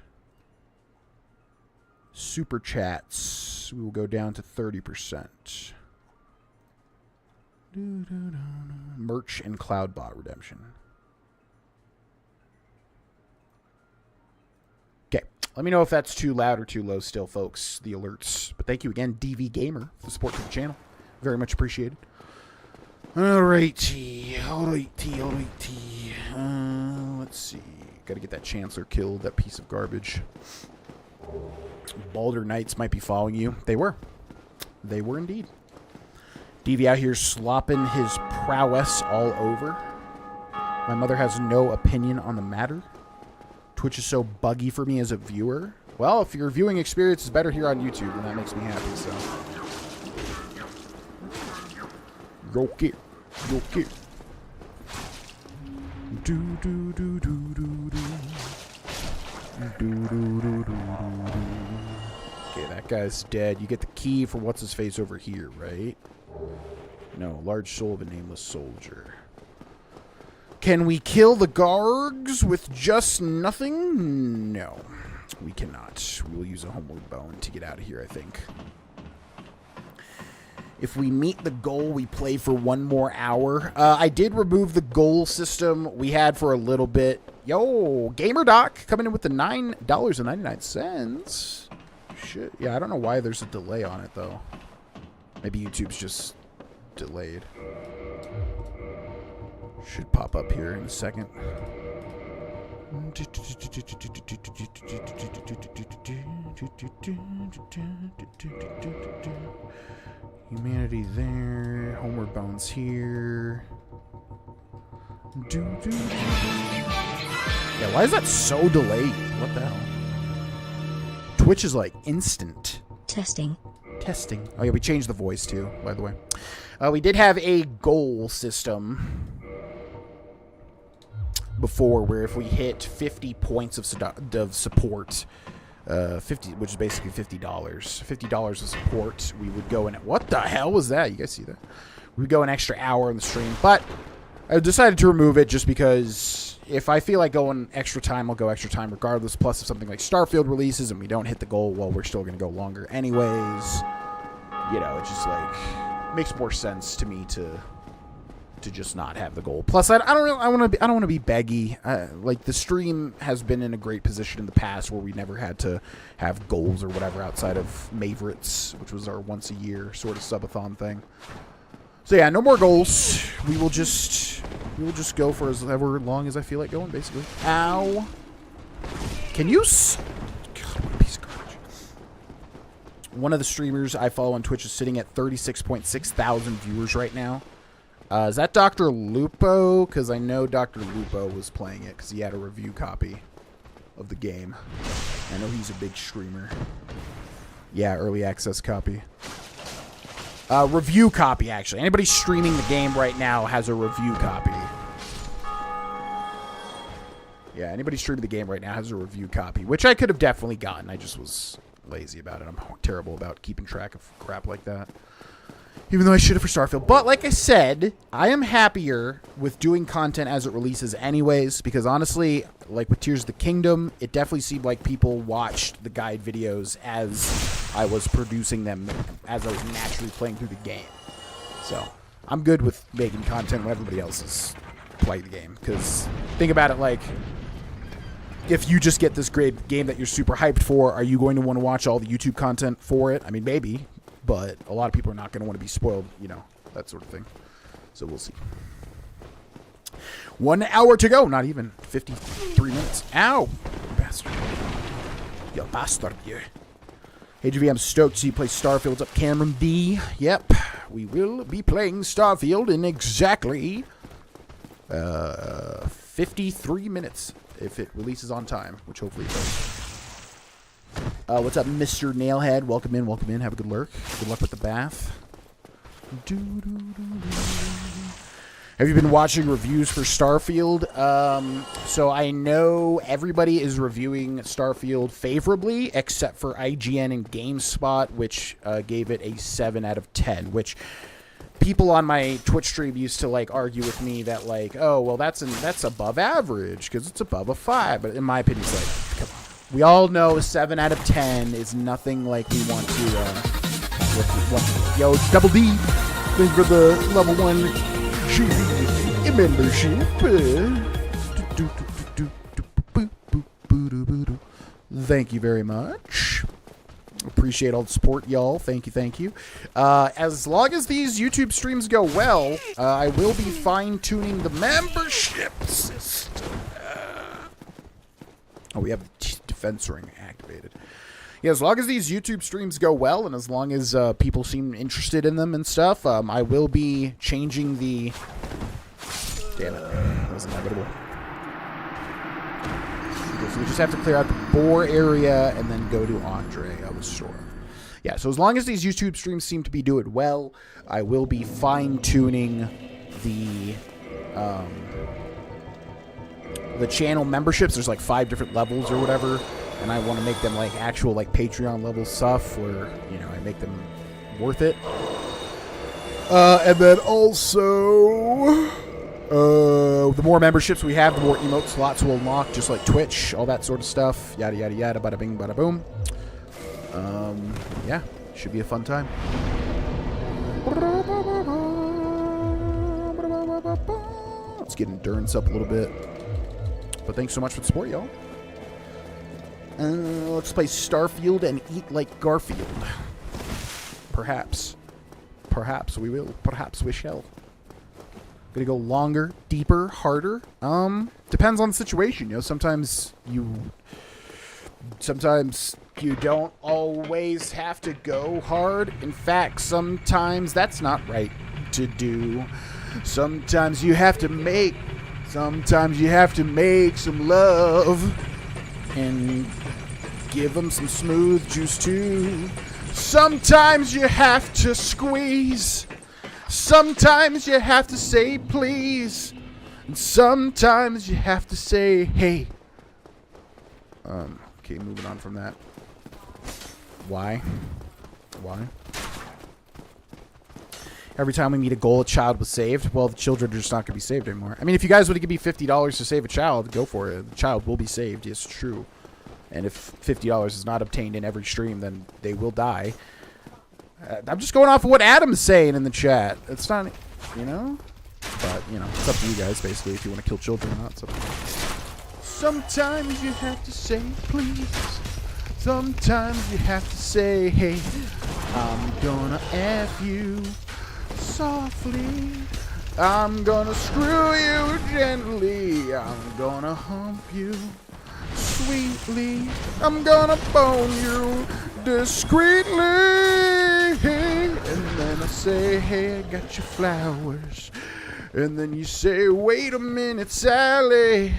Super chats. We will go down to 30%. Merch and Cloudbot redemption. Okay. Let me know if that's too loud or too low still, folks. The alerts. But thank you again, DV Gamer, for the support to the channel. Very much appreciated. Alrighty. Let's see. Gotta get that Chancellor killed, that piece of garbage. Baldur Knights might be following you. They were. They were indeed. Devi out here slopping his prowess all over. My mother has no opinion on the matter. Twitch is so buggy for me as a viewer. Well, if your viewing experience is better here on YouTube, then that makes me happy, so. Okay. Okay. Do do do do do do. Okay, that guy's dead. You get the key for what's his face over here, right? No, large soul of a nameless soldier. Can we kill the Gargs with just nothing? No, we cannot. We will use a homeward bone to get out of here, I think. If we meet the goal, we play for one more hour. I did remove the goal system we had for a little bit. Yo, GamerDoc coming in with the $9.99. Shit. Yeah, I don't know why there's a delay on it, though. Maybe YouTube's just delayed. Should pop up here in a second. Humanity there. Homeward Bones here. Yeah, why is that so delayed? What the hell? Twitch is like instant. Testing. Testing. Oh yeah, we changed the voice too, by the way. We did have a goal system before where if we hit 50 points of support, 50, which is basically $50. $50 of support, we would go in. What the hell was that? You guys see that? We would go an extra hour in the stream, but I decided to remove it just because if I feel like going extra time, I'll go extra time regardless. Plus, if something like Starfield releases and we don't hit the goal, well, we're still going to go longer anyways. You know, it just like makes more sense to me to just not have the goal. Plus, I don't want to be beggy. Like the stream has been in a great position in the past where we never had to have goals or whatever outside of Favorites, which was our once a year sort of subathon thing. So yeah, no more goals. We will just go for as ever long as I feel like going, basically. Ow! Can you? God, what a piece of garbage. One of the streamers I follow on Twitch is sitting at 36.6 thousand viewers right now. Is that Dr. Lupo? Because I know Dr. Lupo was playing it because he had a review copy of the game. I know he's a big streamer. Yeah, early access copy. Review copy, actually. Anybody streaming the game right now has a review copy. Yeah, anybody streaming the game right now has a review copy, which I could have definitely gotten. I just was lazy about it. I'm terrible about keeping track of crap like that. Even though I should have for Starfield. But like I said, I am happier with doing content as it releases anyways, because honestly, like with Tears of the Kingdom, it definitely seemed like people watched the guide videos as I was producing them, as I was naturally playing through the game. So I'm good with making content when everybody else is playing the game. Because think about it, like, if you just get this great game that you're super hyped for, are you going to want to watch all the YouTube content for it? I mean, maybe. But a lot of people are not going to want to be spoiled, you know, that sort of thing. So we'll see. 1 hour to go. Not even 53 minutes. Ow! You bastard. You bastard, you. Hey, GV, I'm stoked to see you play Starfield. What's up, Cameron D? Yep. We will be playing Starfield in exactly 53 minutes if it releases on time, which hopefully it does. What's up, Mr. Nailhead? Welcome in, welcome in. Have a good lurk. Good luck with the bath. Have you been watching reviews for Starfield? So I know everybody is reviewing Starfield favorably, except for IGN and GameSpot, which gave it a 7 out of 10, which people on my Twitch stream used to like argue with me that like, oh, well, that's above average because it's above a 5. But in my opinion, it's like, come on. We all know 7 out of 10 is nothing like we want to. Yo, Double D, thanks for the level 1 GV membership. Thank you very much. appreciate all the support, y'all. Thank you, thank you. As long as these YouTube streams go well, I will be fine-tuning the membership system. Oh, we have the defense ring activated. Yeah, as long as these YouTube streams go well, and as long as people seem interested in them and stuff, I will be changing the... Damn it. That was inevitable. So we just have to clear out the boar area and then go to Andre, I was sure. Yeah, so as long as these YouTube streams seem to be doing well, I will be fine-tuning the channel memberships. There's like 5 different levels or whatever, and I want to make them like actual like Patreon level stuff where, you know, I make them worth it. And then also... the more memberships we have, the more emote slots we'll unlock, just like Twitch, all that sort of stuff. Yada, yada, yada, bada bing, bada boom. Yeah, should be a fun time. Let's get endurance up a little bit. But thanks so much for the support, y'all. Let's play Starfield and eat like Garfield. Perhaps. Perhaps we will. Perhaps we shall. Gonna go longer, deeper, harder. Depends on the situation. You know, sometimes you don't always have to go hard. In fact, sometimes that's not right to do. Sometimes you have to make some love and give them some smooth juice too. Sometimes you have to squeeze. Sometimes you have to say please, and sometimes you have to say hey. Okay, moving on from that. Why? Every time we meet a goal, a child was saved. Well, the children are just not going to be saved anymore. I mean, if you guys would give me $50 to save a child, go for it. The child will be saved. Yes, true. And if $50 is not obtained in every stream, then they will die. I'm just going off of what Adam's saying in the chat. It's not, you know? But, you know, it's up to you guys, basically, if you want to kill children or not. It's up to you. Sometimes you have to say please. Sometimes you have to say, hey, I'm gonna F you softly. I'm gonna screw you gently. I'm gonna hump you sweetly. I'm gonna bone you discreetly. And then I say, hey, I got your flowers. And then you say, wait a minute, Sally.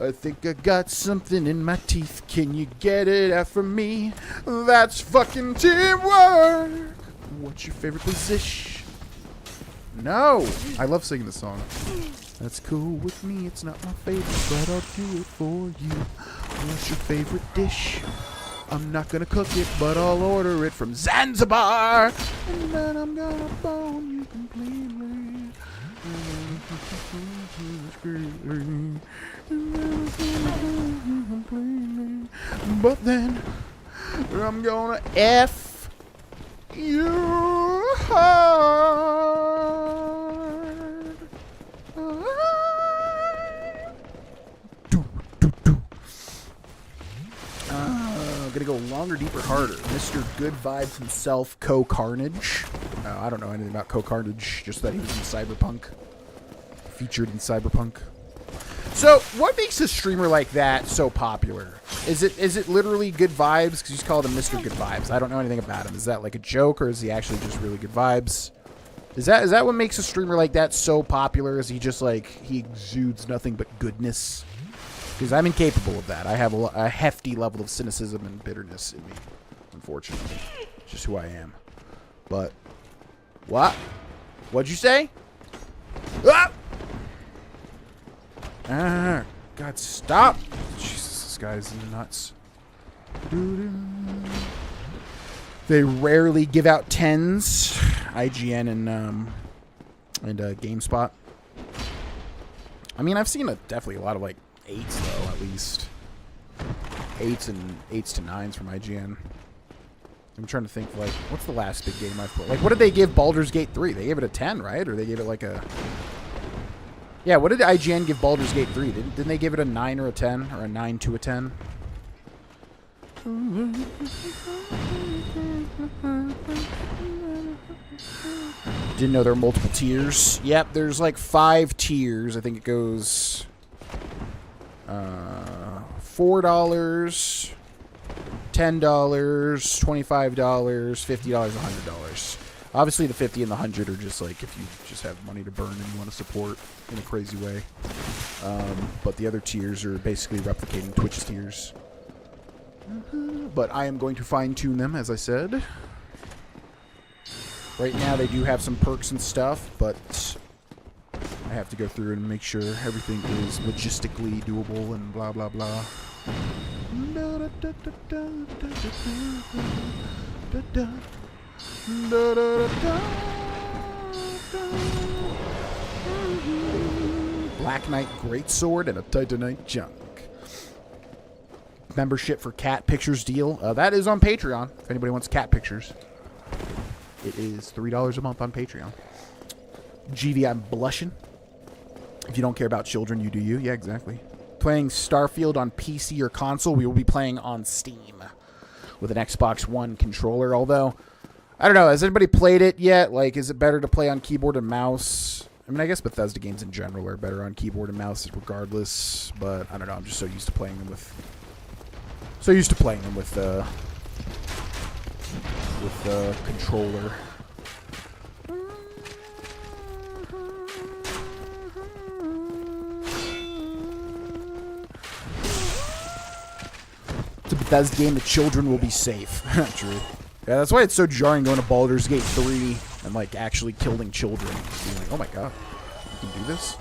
I think I got something in my teeth. Can you get it out for me? That's fucking teamwork. What's your favorite position? No. I love singing this song. That's cool with me. It's not my favorite, but I'll do it for you. What's your favorite dish? I'm not gonna cook it, but I'll order it from Zanzibar. And then I'm gonna bone you completely. But then I'm gonna F you hard. Gonna go longer, deeper, harder. Mr. Good Vibes himself, Co-Carnage. I don't know anything about Co-Carnage, just that he was in Cyberpunk. Featured in Cyberpunk. So, what makes a streamer like that so popular? Is it literally good vibes? Because you just call him Mr. Good Vibes. I don't know anything about him. Is that like a joke, or is he actually just really good vibes? Is that what makes a streamer like that so popular? Is he just like, he exudes nothing but goodness? Because I'm incapable of that. I have a hefty level of cynicism and bitterness in me, unfortunately. It's just who I am. But, what? What'd you say? Ah! God, stop! Jesus, this guy's nuts. They rarely give out 10s. IGN and GameSpot. I mean, I've seen definitely a lot of like 8s though, at least 8s to 9s from IGN. I'm trying to think, like, what's the last big game I've played? Like, what did they give Baldur's Gate 3? They gave it a 10, right? Or they gave it like a... Yeah, what did IGN give Baldur's Gate 3? Didn't they give it a 9 or a 10? Or a 9 to a 10? Didn't know there were multiple tiers. Yep, there's like 5 tiers. I think it goes $4, $10, $25, $50, $100. Obviously, the 50 and the 100 are just like if you just have money to burn and you want to support in a crazy way. But the other tiers are basically replicating Twitch's tiers. But I am going to fine-tune them, as I said. Right now, they do have some perks and stuff, but I have to go through and make sure everything is logistically doable and blah, blah, blah. Black Knight Greatsword and a Titanite Junk. Membership for cat pictures deal. That is on Patreon, if anybody wants cat pictures. It is $3 a month on Patreon. GV, I'm blushing. If you don't care about children, you do you. Yeah, exactly. Playing Starfield on PC or console, we will be playing on Steam with an Xbox One controller. Although, I don't know, has anybody played it yet? Like, is it better to play on keyboard and mouse? I mean, I guess Bethesda games in general are better on keyboard and mouse regardless. But, I don't know, I'm just so used to playing them with... controller. It's a Bethesda game, the children will be safe. True. Yeah, that's why it's so jarring going to Baldur's Gate 3 and, like, actually killing children. Being like, oh my god, you can do this?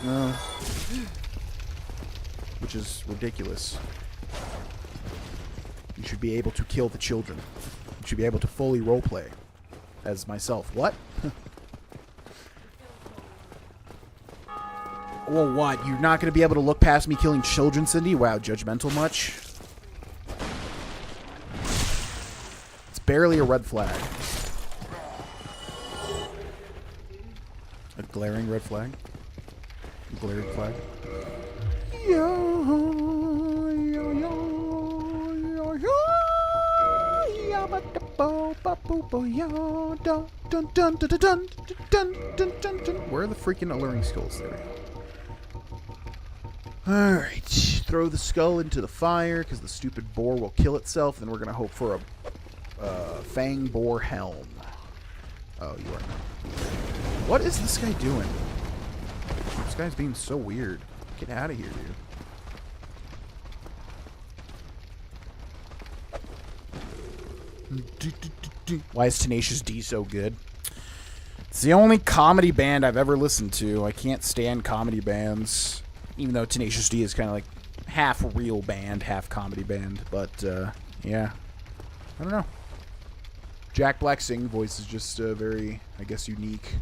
No. Which is ridiculous. You should be able to kill the children. You should be able to fully roleplay as myself. What? Well, what? You're not going to be able to look past me killing children, Cindy? Wow, judgmental much? It's barely a red flag. A glaring red flag? A glaring flag? Yo, yo, yo, yo, yo, yo, where are the freaking alluring skulls there? Alright, throw the skull into the fire because the stupid boar will kill itself. Then we're going to hope for a fang boar helm. Oh, you are not. What is this guy doing? This guy's being so weird. Get out of here, dude. Why is Tenacious D so good? It's the only comedy band I've ever listened to. I can't stand comedy bands. Even though Tenacious D is kind of like half real band, half comedy band. But, yeah. I don't know. Jack Black's singing voice is just very, I guess, unique.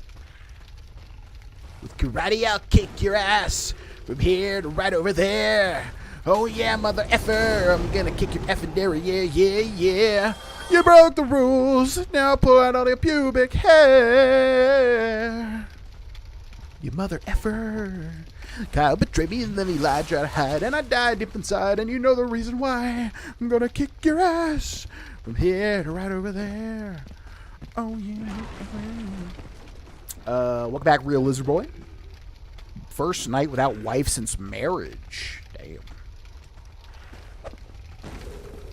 With karate, I'll kick your ass from here to right over there. Oh, yeah, mother effer, I'm gonna kick your effing dairy, yeah, yeah, yeah. You broke the rules, now pull out all your pubic hair. You mother effer. Kyle betrayed me and then he lied, tried to hide, and I died deep inside, and you know the reason why. I'm gonna kick your ass from here to right over there. Oh, yeah. Welcome back, Real Lizard Boy. First night without wife since marriage. Damn.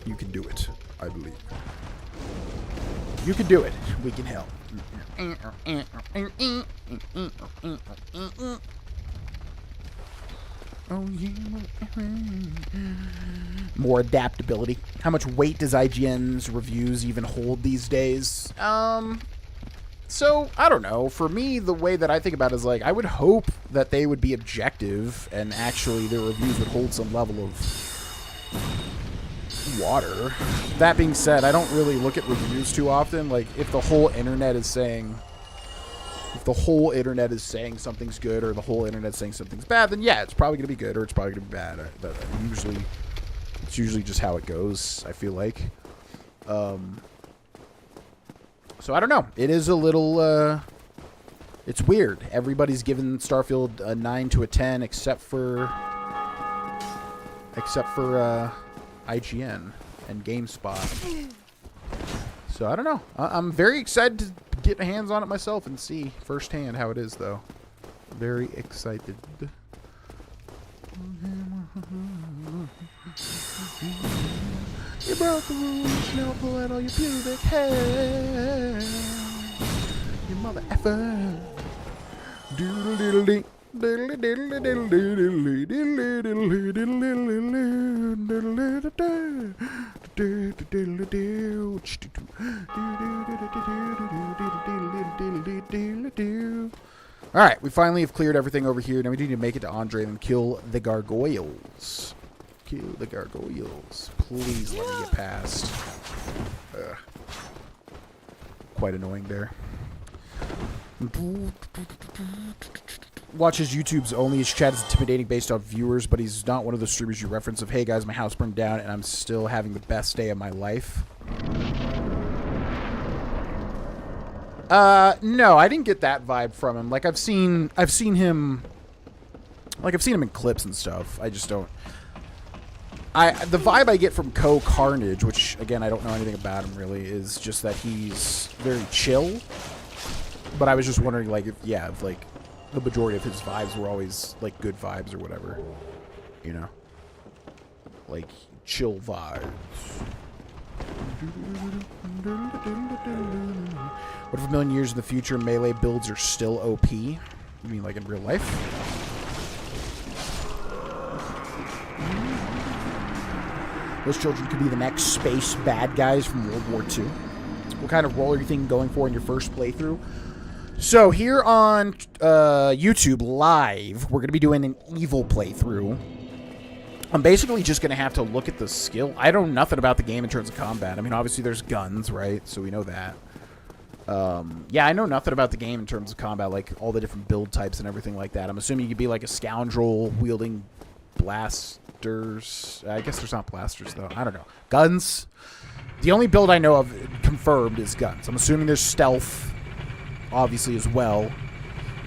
You can do it, I believe. You can do it. We can help. Oh, yeah. More adaptability. How much weight does IGN's reviews even hold these days? So, I don't know. For me, the way that I think about it is, like, I would hope that they would be objective and actually their reviews would hold some level of water. That being said, I don't really look at reviews too often. Like, if the whole internet is saying... If the whole internet is saying something's good or the whole internet is saying something's bad, then yeah, it's probably going to be good or it's probably going to be bad. It's usually just how it goes, I feel like. So I don't know. It is a little, it's weird. Everybody's given Starfield a 9 to a 10 except for IGN and GameSpot. So I don't know. I'm very excited to get my hands on it myself and see firsthand how it is, though. Very excited. You broke the rules, now pull out all your pubic hair. You mother effer. Doodle diddle dee. Diddle diddle diddle diddle diddle diddle diddle diddle. Alright, we finally have cleared everything over here. Now we need to make it to Andre and kill the gargoyles. Kill the gargoyles. Please let me get past. Quite annoying there. Watches YouTube's only. His chat is intimidating based on viewers, but he's not one of the streamers you reference of, hey guys, my house burned down and I'm still having the best day of my life. No, I didn't get that vibe from him. Like I've seen him in clips and stuff. I just don't. The vibe I get from Carnage, which again I don't know anything about him really, is just that he's very chill. But I was just wondering, like, if like the majority of his vibes were always like good vibes or whatever, you know, like chill vibes. What if a million years in the future melee builds are still OP? You mean like in real life? Those children could be the next space bad guys from World War II. What kind of role are you thinking going for in your first playthrough? So here on YouTube Live, we're going to be doing an evil playthrough. I'm basically just going to have to look at the skill. I know nothing about the game in terms of combat. I mean, obviously there's guns, right? So we know that. Yeah, I know nothing about the game in terms of combat, like all the different build types and everything like that. I'm assuming you could be like a scoundrel wielding blasters. I guess there's not blasters, though. I don't know. Guns. The only build I know of confirmed is guns. I'm assuming there's stealth, obviously, as well.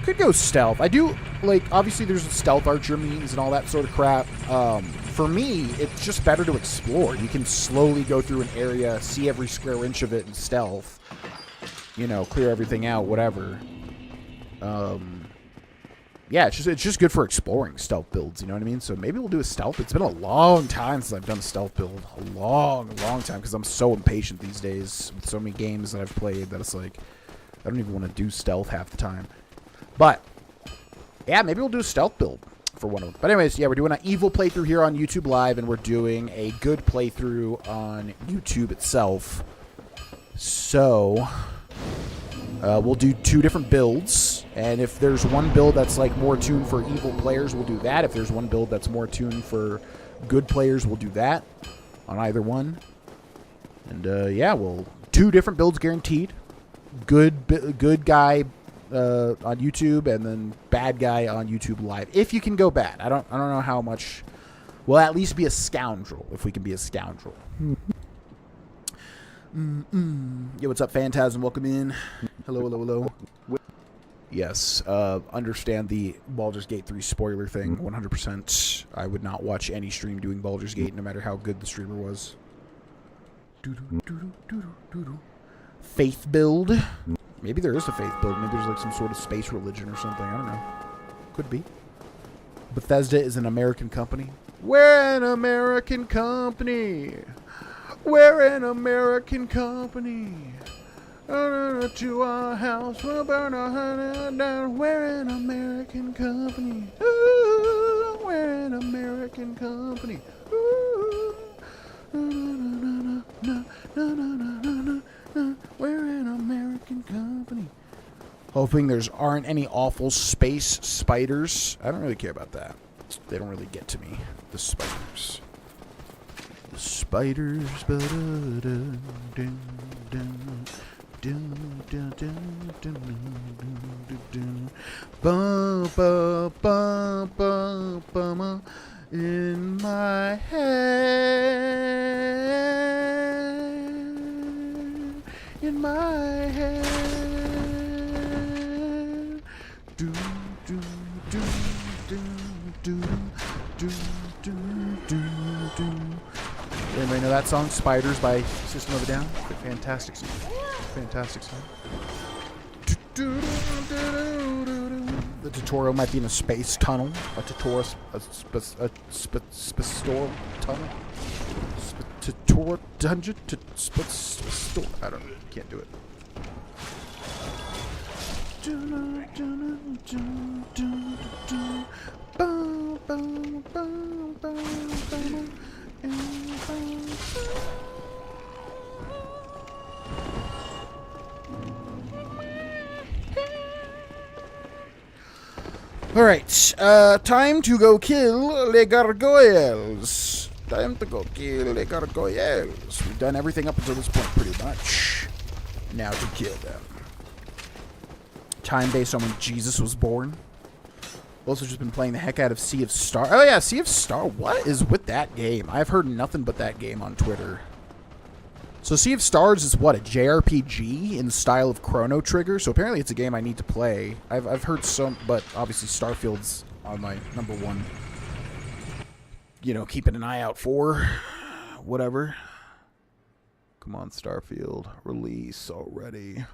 Could go stealth. I do, like, obviously there's stealth archer means and all that sort of crap. For me, it's just better to explore. You can slowly go through an area, see every square inch of it in stealth. You know, clear everything out, whatever. Yeah, it's just good for exploring stealth builds, you know what I mean? So maybe we'll do a stealth. It's been a long time since I've done a stealth build. A long time, because I'm so impatient these days with so many games that I've played that it's like, I don't even want to do stealth half the time. But, yeah, maybe we'll do a stealth build for one of them. But anyways, yeah, we're doing an evil playthrough here on YouTube Live, and we're doing a good playthrough on YouTube itself. So, we'll do 2 different builds, and if there's one build that's like more tuned for evil players, we'll do that. If there's one build that's more tuned for good players, we'll do that on either one. And, yeah, 2 different builds guaranteed. Good guy on YouTube, and then bad guy on YouTube Live. If you can go bad. I don't know how much. We'll at least be a scoundrel if we can be a scoundrel. Yo, what's up, Phantasm? Welcome in. Hello. Yes, understand the Baldur's Gate 3 spoiler thing, 100%. I would not watch any stream doing Baldur's Gate, no matter how good the streamer was. Faith build. Maybe there is a faith build. Maybe there's like some sort of space religion or something. I don't know. Could be. Bethesda is an American company. We're an American company. We're an American company. To our house, we'll burn our honey down. We're an American company. Ooh, we're an American company. Ooh, we're an American company. Hoping there's aren't any awful space spiders. I don't really care about that. They don't really get to me. The spiders. The spiders. In my head. In my head. Do do do do do do do do do. know that song, Spiders by System of a Down? Fantastic song. Fantastic song. The tutorial might be in a space tunnel. A tutorial tunnel. Tutorial dungeon. I don't know. Can't do it. Alright, time to go kill the Gargoyles. Time to go kill the Gargoyles. We've done everything up until this point, pretty much. Now to kill them. Time based on when Jesus was born. Also just been playing the heck out of Sea of Star. Oh yeah, Sea of Star. What is with that game? I've heard nothing but that game on Twitter. So Sea of Stars is what, a JRPG in the style of Chrono Trigger? So apparently it's a game I need to play. I've heard some, but obviously Starfield's on my number one. You know, keeping an eye out for. Whatever. Come on, Starfield. Release already.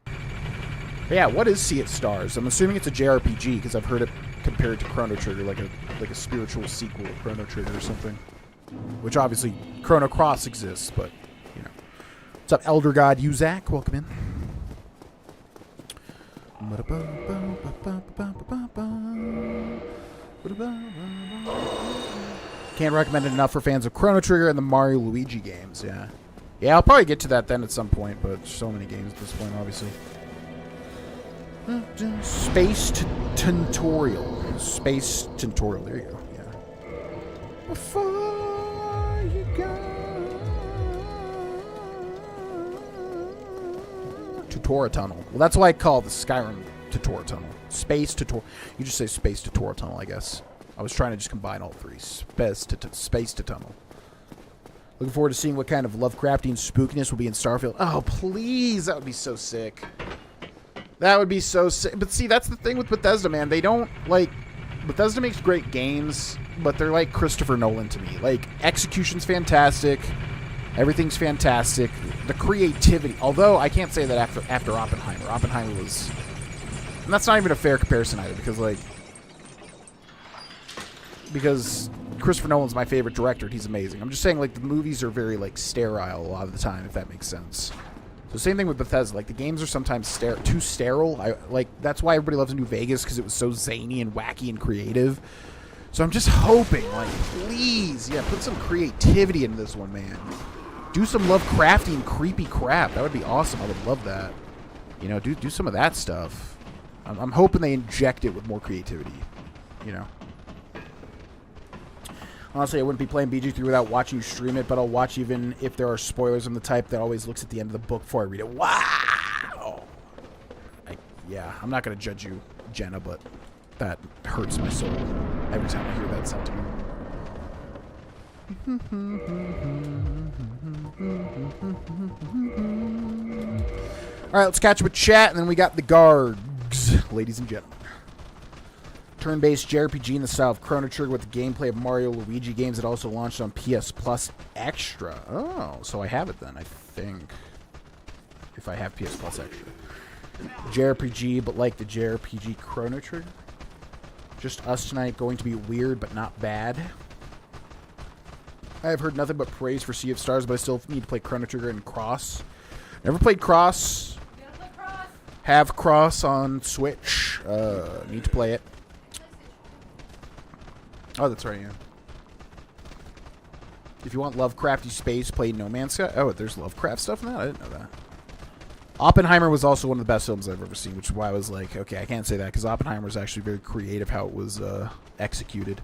But yeah, what is Sea of Stars? I'm assuming it's a JRPG because I've heard it compared to Chrono Trigger, like a spiritual sequel of Chrono Trigger or something. Which obviously Chrono Cross exists, but you know. What's up, Elder God Uzak? Welcome in. Can't recommend it enough for fans of Chrono Trigger and the Mario Luigi games. Yeah, yeah, I'll probably get to that then at some point, but so many games at this point, obviously. Space Tutorial. Space Tutorial. There you go. Yeah. Before you go. Tutorial Tunnel. Well, that's why I call the Skyrim Tutorial Tunnel. Space Tutorial. You just say Space Tutorial Tunnel, I guess. I was trying to just combine all three. Space to Tunnel. Looking forward to seeing what kind of Lovecraftian spookiness will be in Starfield. Oh, please. That would be so sick. That would be so sick. But see, that's the thing with Bethesda, man. They don't, like... Bethesda makes great games, but they're like Christopher Nolan to me. Like, execution's fantastic. Everything's fantastic. The creativity... Although, I can't say that after Oppenheimer. Oppenheimer was... And that's not even a fair comparison either, because, like... Because Christopher Nolan's my favorite director. He's amazing. I'm just saying, like, the movies are very, like, sterile a lot of the time, if that makes sense. So same thing with Bethesda. Like, the games are sometimes too sterile. That's why everybody loves New Vegas, because it was so zany and wacky and creative. So I'm just hoping, like, please, yeah, put some creativity into this one, man. Do some Lovecraftian creepy crap. That would be awesome. I would love that. You know, do some of that stuff. I'm hoping they inject it with more creativity. You know. Honestly, I wouldn't be playing BG3 without watching you stream it, but I'll watch even if there are spoilers. I'm the type that always looks at the end of the book before I read it. Wow! Yeah, I'm not going to judge you, Jenna, but that hurts my soul every time I hear that sentiment. Alright, let's catch up with chat, and then we got the Gargs, ladies and gentlemen. Turn-based JRPG in the style of Chrono Trigger with the gameplay of Mario Luigi games that also launched on PS Plus Extra. Oh, so I have it then, I think. If I have PS Plus Extra. JRPG, but like the JRPG Chrono Trigger. Just us tonight, going to be weird but not bad. I have heard nothing but praise for Sea of Stars, but I still need to play Chrono Trigger and Cross. Never played Cross. Have Cross on Switch. Need to play it. Oh, that's right, yeah. If you want Lovecrafty space, play No Man's Sky. Oh, there's Lovecraft stuff in that? I didn't know that. Oppenheimer was also one of the best films I've ever seen, which is why I was like, okay, I can't say that, because Oppenheimer was actually very creative how it was executed.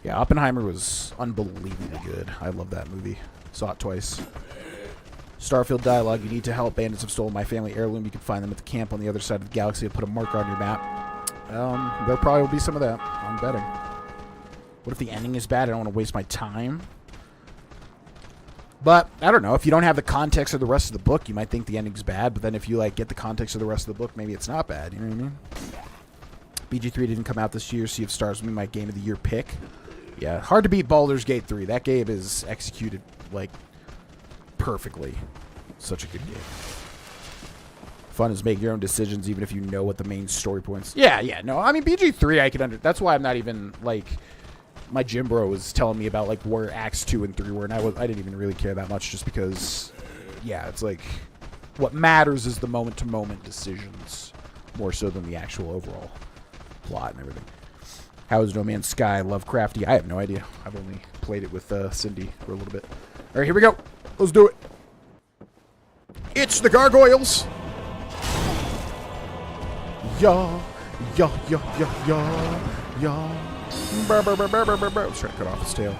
Yeah, Oppenheimer was unbelievably good. I love that movie. Saw it twice. Starfield dialogue. You need to help. Bandits have stolen my family heirloom. You can find them at the camp on the other side of the galaxy and put a marker on your map. There probably will be some of that. I'm betting. What if the ending is bad? I don't want to waste my time. But, I don't know. If you don't have the context of the rest of the book, you might think the ending's bad. But then if you, like, get the context of the rest of the book, maybe it's not bad. You know what I mean? BG3 didn't come out this year. Sea of Stars will be my Game of the Year pick. Yeah, hard to beat Baldur's Gate 3. That game is executed, like, perfectly. Such a good game. Fun is making your own decisions, even if you know what the main story points. Yeah, no, I mean, BG3, I could that's why I'm not even, like, my gym bro was telling me about, like, where Acts 2 and 3 were, and I didn't even really care that much, just because, yeah, it's like, what matters is the moment-to-moment decisions, more so than the actual overall plot and everything. How is No Man's Sky Lovecrafty? I have no idea. I've only played it with Cindy for a little bit. All right, here we go. Let's do it. It's the Gargoyles. Yeah. Brr, brr, brr, brr, brr, brr, brr. Let's try to cut off his tail.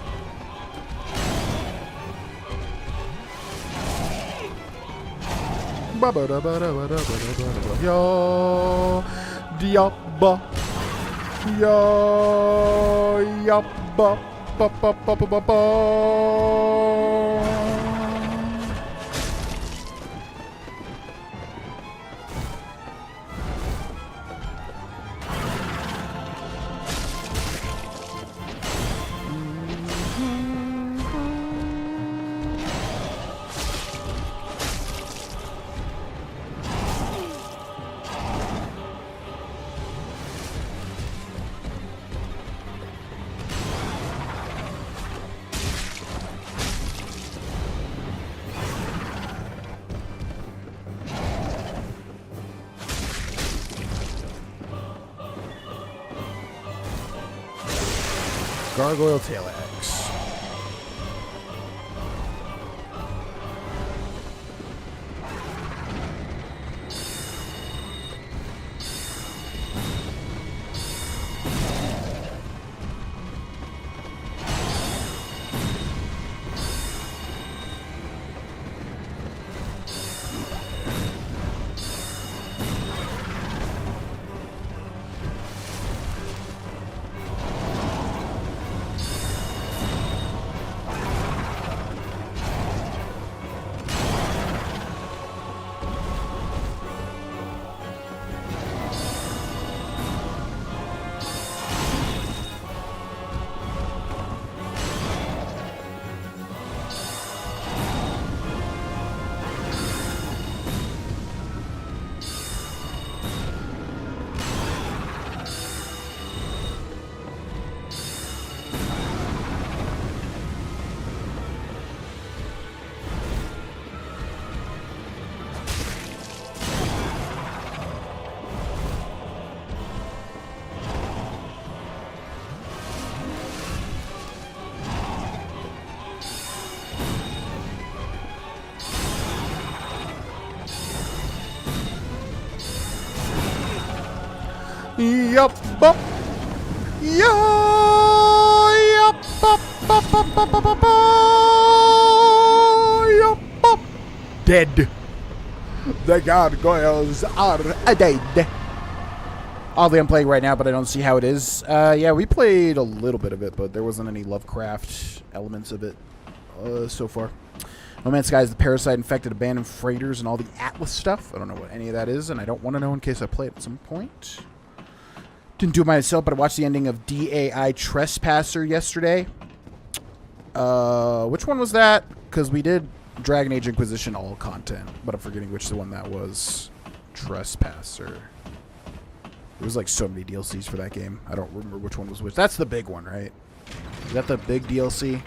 Diabba. Yabba. Ba, ba, ba, ba, ba, ba. Gargoyle tail axe. Yup, bop. Yup, bop, bop, bop, bop, bop, bop, yup, bop. Dead. The gargoyles are dead. Oddly, I'm playing right now, but I don't see how it is. Yeah, we played a little bit of it, but there wasn't any Lovecraft elements of it so far. No Man's Sky is the parasite-infected abandoned freighters and all the Atlas stuff. I don't know what any of that is, and I don't want to know in case I play it at some point. Didn't do it myself, but I watched the ending of DAI Trespasser yesterday. Which one was that? Because we did Dragon Age Inquisition all content, but I'm forgetting which the one that was. Trespasser. There was like so many DLCs for that game. I don't remember which one was which. That's the big one, right? Is that the big DLC?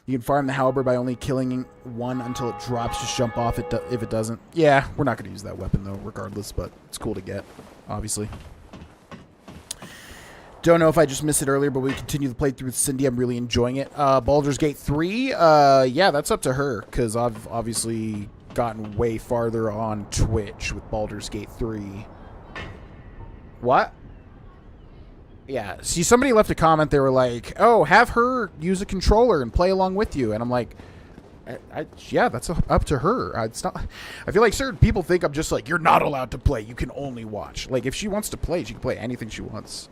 You can farm the halberd by only killing one until it drops. Just jump off it if it doesn't. Yeah, we're not going to use that weapon though, regardless, but it's cool to get, obviously. Don't know if I just missed it earlier, but we continue the playthrough with Cindy. I'm really enjoying it. Baldur's Gate 3, yeah, that's up to her, because I've obviously gotten way farther on Twitch with Baldur's Gate 3. What? Yeah, see, somebody left a comment. They were like, oh, have her use a controller and play along with you. And I'm like, yeah, that's up to her. It's not. I feel like certain people think I'm just like, you're not allowed to play. You can only watch. Like, if she wants to play, she can play anything she wants.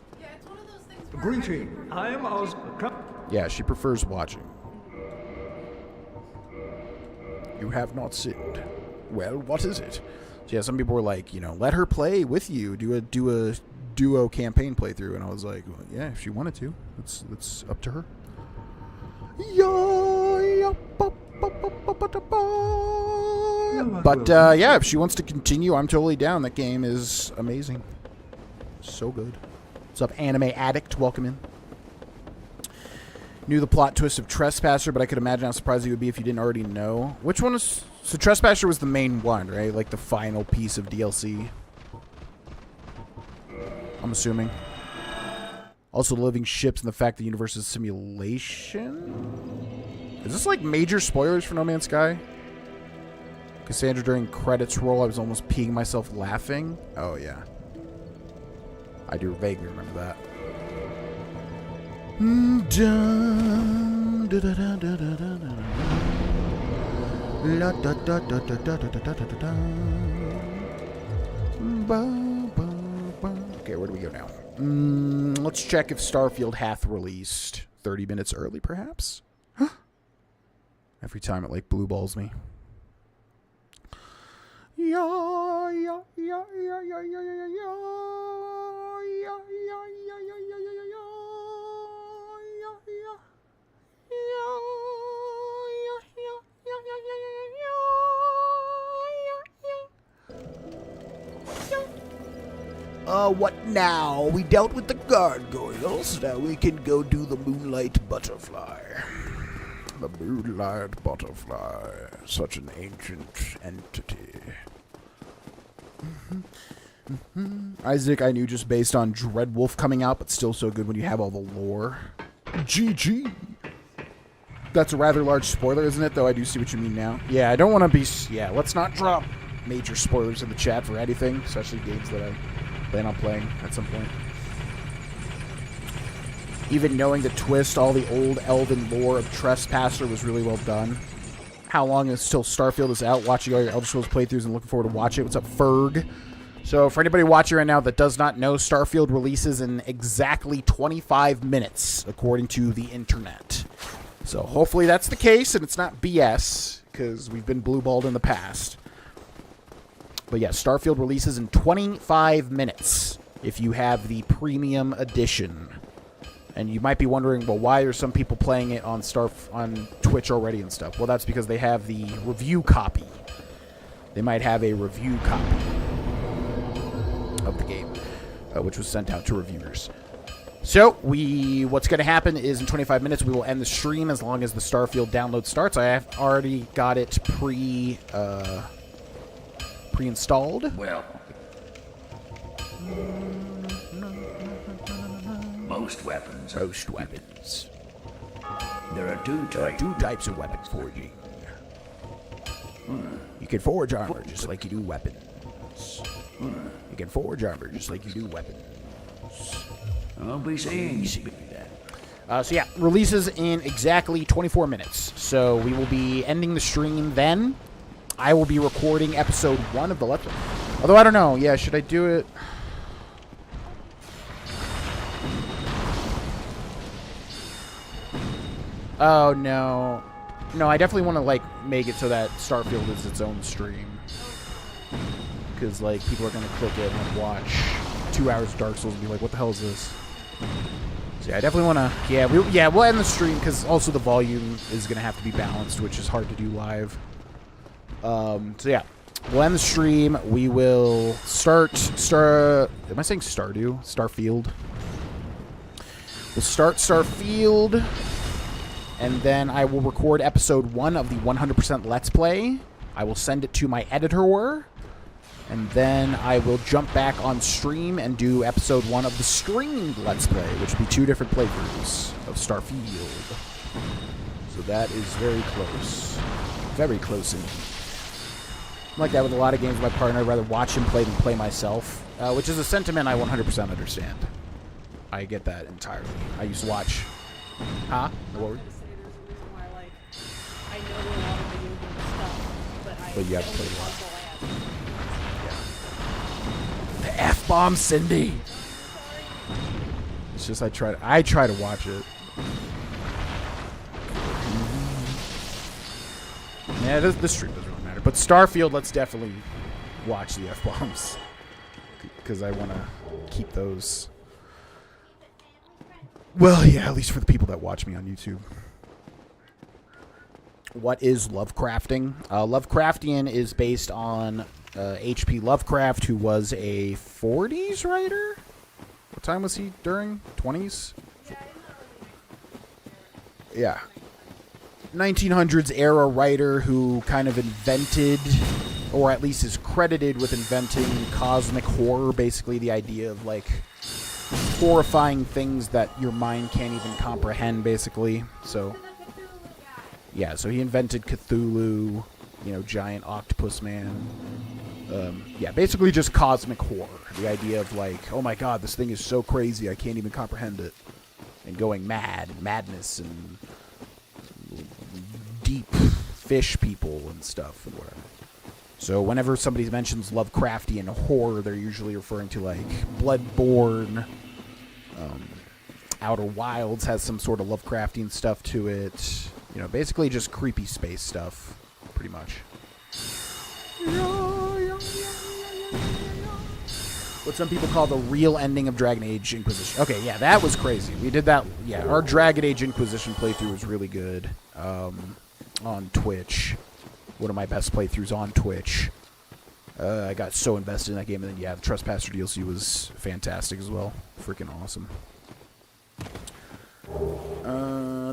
Greeting. I am Oscar. Yeah, she prefers watching. You have not sinned. Well, what is it? So yeah, some people were like, you know, let her play with you, do a duo campaign playthrough, and I was like, well, yeah, if she wanted to, that's up to her. But yeah, if she wants to continue, I'm totally down. That game is amazing, so good. What's up, Anime Addict? Welcome in. Knew the plot twist of Trespasser, but I could imagine how surprising it would be if you didn't already know. Which one was... So Trespasser was the main one, right? Like the final piece of DLC. I'm assuming. Also, living ships and the fact the universe is simulation? Is this like major spoilers for No Man's Sky? Cassandra during credits roll, I was almost peeing myself laughing. Oh, yeah. I do vaguely remember that. Okay, where do we go now? Let's check if Starfield hath released 30 minutes early, perhaps? Huh? Every time it, like, blue balls me. What now? We dealt with the Gargoyles. Now we can go do the Moonlight Butterfly. The Moonlight Butterfly. Such an ancient entity. Isaac, I knew just based on Dreadwolf coming out, but still so good when you have all the lore. GG. That's a rather large spoiler, isn't it? Though I do see what you mean now. Yeah, I don't want to be... Yeah, let's not drop major spoilers in the chat for anything, especially games that I plan on playing at some point. Even knowing the twist, all the old elven lore of Trespasser was really well done. How long is till Starfield is out? Watching all your Elder Scrolls playthroughs and looking forward to watch it. What's up, Ferg? So for anybody watching right now that does not know, Starfield releases in exactly 25 minutes, according to the internet. So hopefully that's the case and it's not BS, because we've been blue-balled in the past. But yeah, Starfield releases in 25 minutes if you have the premium edition. And you might be wondering, well, why are some people playing it on Twitch already and stuff? Well, that's because they have the review copy. They might have a review copy of the game, which was sent out to reviewers. So, what's going to happen is in 25 minutes we will end the stream as long as the Starfield download starts. I have already got it pre-installed. Well, most weapons. There are two types of weapon forging. You can forge armor just like you do weapons. You can forge armor just like you do weapons. I'll be seeing that. So yeah, releases in exactly 24 minutes. So we will be ending the stream then. I will be recording episode 1 of the Let's Play. Although I don't know. Yeah, should I do it? Oh, no. No, I definitely want to, like, make it so that Starfield is its own stream. Because, like, people are going to click it and watch 2 hours of Dark Souls and be like, what the hell is this? So, yeah, I definitely want to... Yeah, we'll end the stream because also the volume is going to have to be balanced, which is hard to do live. So, yeah. We'll end the stream. We will start... Am I saying Stardew? Starfield. We'll start Starfield... And then I will record episode 1 of the 100% Let's Play. I will send it to my editor. And then I will jump back on stream and do episode 1 of the streamed Let's Play, which will be 2 different playthroughs of Starfield. So that is very close. Very close indeed. I'm like that with a lot of games with my partner. I'd rather watch him play than play myself, which is a sentiment I 100% understand. I get that entirely. I used to watch... Huh? What were you? I know a lot of video game stuff, but you have to play a lot. Yeah. The F-bomb, Cindy. It's just I try to watch it. Yeah, this stream doesn't really matter. But Starfield, let's definitely watch the F-bombs. Because I want to keep those. Well, yeah, at least for the people that watch me on YouTube. What is Lovecrafting? Lovecraftian is based on H.P. Lovecraft, who was a 40s writer? What time was he during? 20s? Yeah. 1900s era writer who kind of invented, or at least is credited with inventing, cosmic horror. Basically the idea of, like, horrifying things that your mind can't even comprehend, basically. So, yeah, so he invented Cthulhu, you know, giant octopus man. Yeah, basically just cosmic horror. The idea of, like, oh my god, this thing is so crazy, I can't even comprehend it. And going mad, madness, and deep fish people and stuff and whatever. So whenever somebody mentions Lovecraftian horror, they're usually referring to, like, Bloodborne. Outer Wilds has some sort of Lovecraftian stuff to it. You know, basically just creepy space stuff, pretty much. What some people call the real ending of Dragon Age Inquisition. Okay, yeah, that was crazy. We did that. Yeah, our Dragon Age Inquisition playthrough was really good on Twitch. One of my best playthroughs on Twitch. I got so invested in that game, and then, yeah, the Trespasser DLC was fantastic as well. Freaking awesome.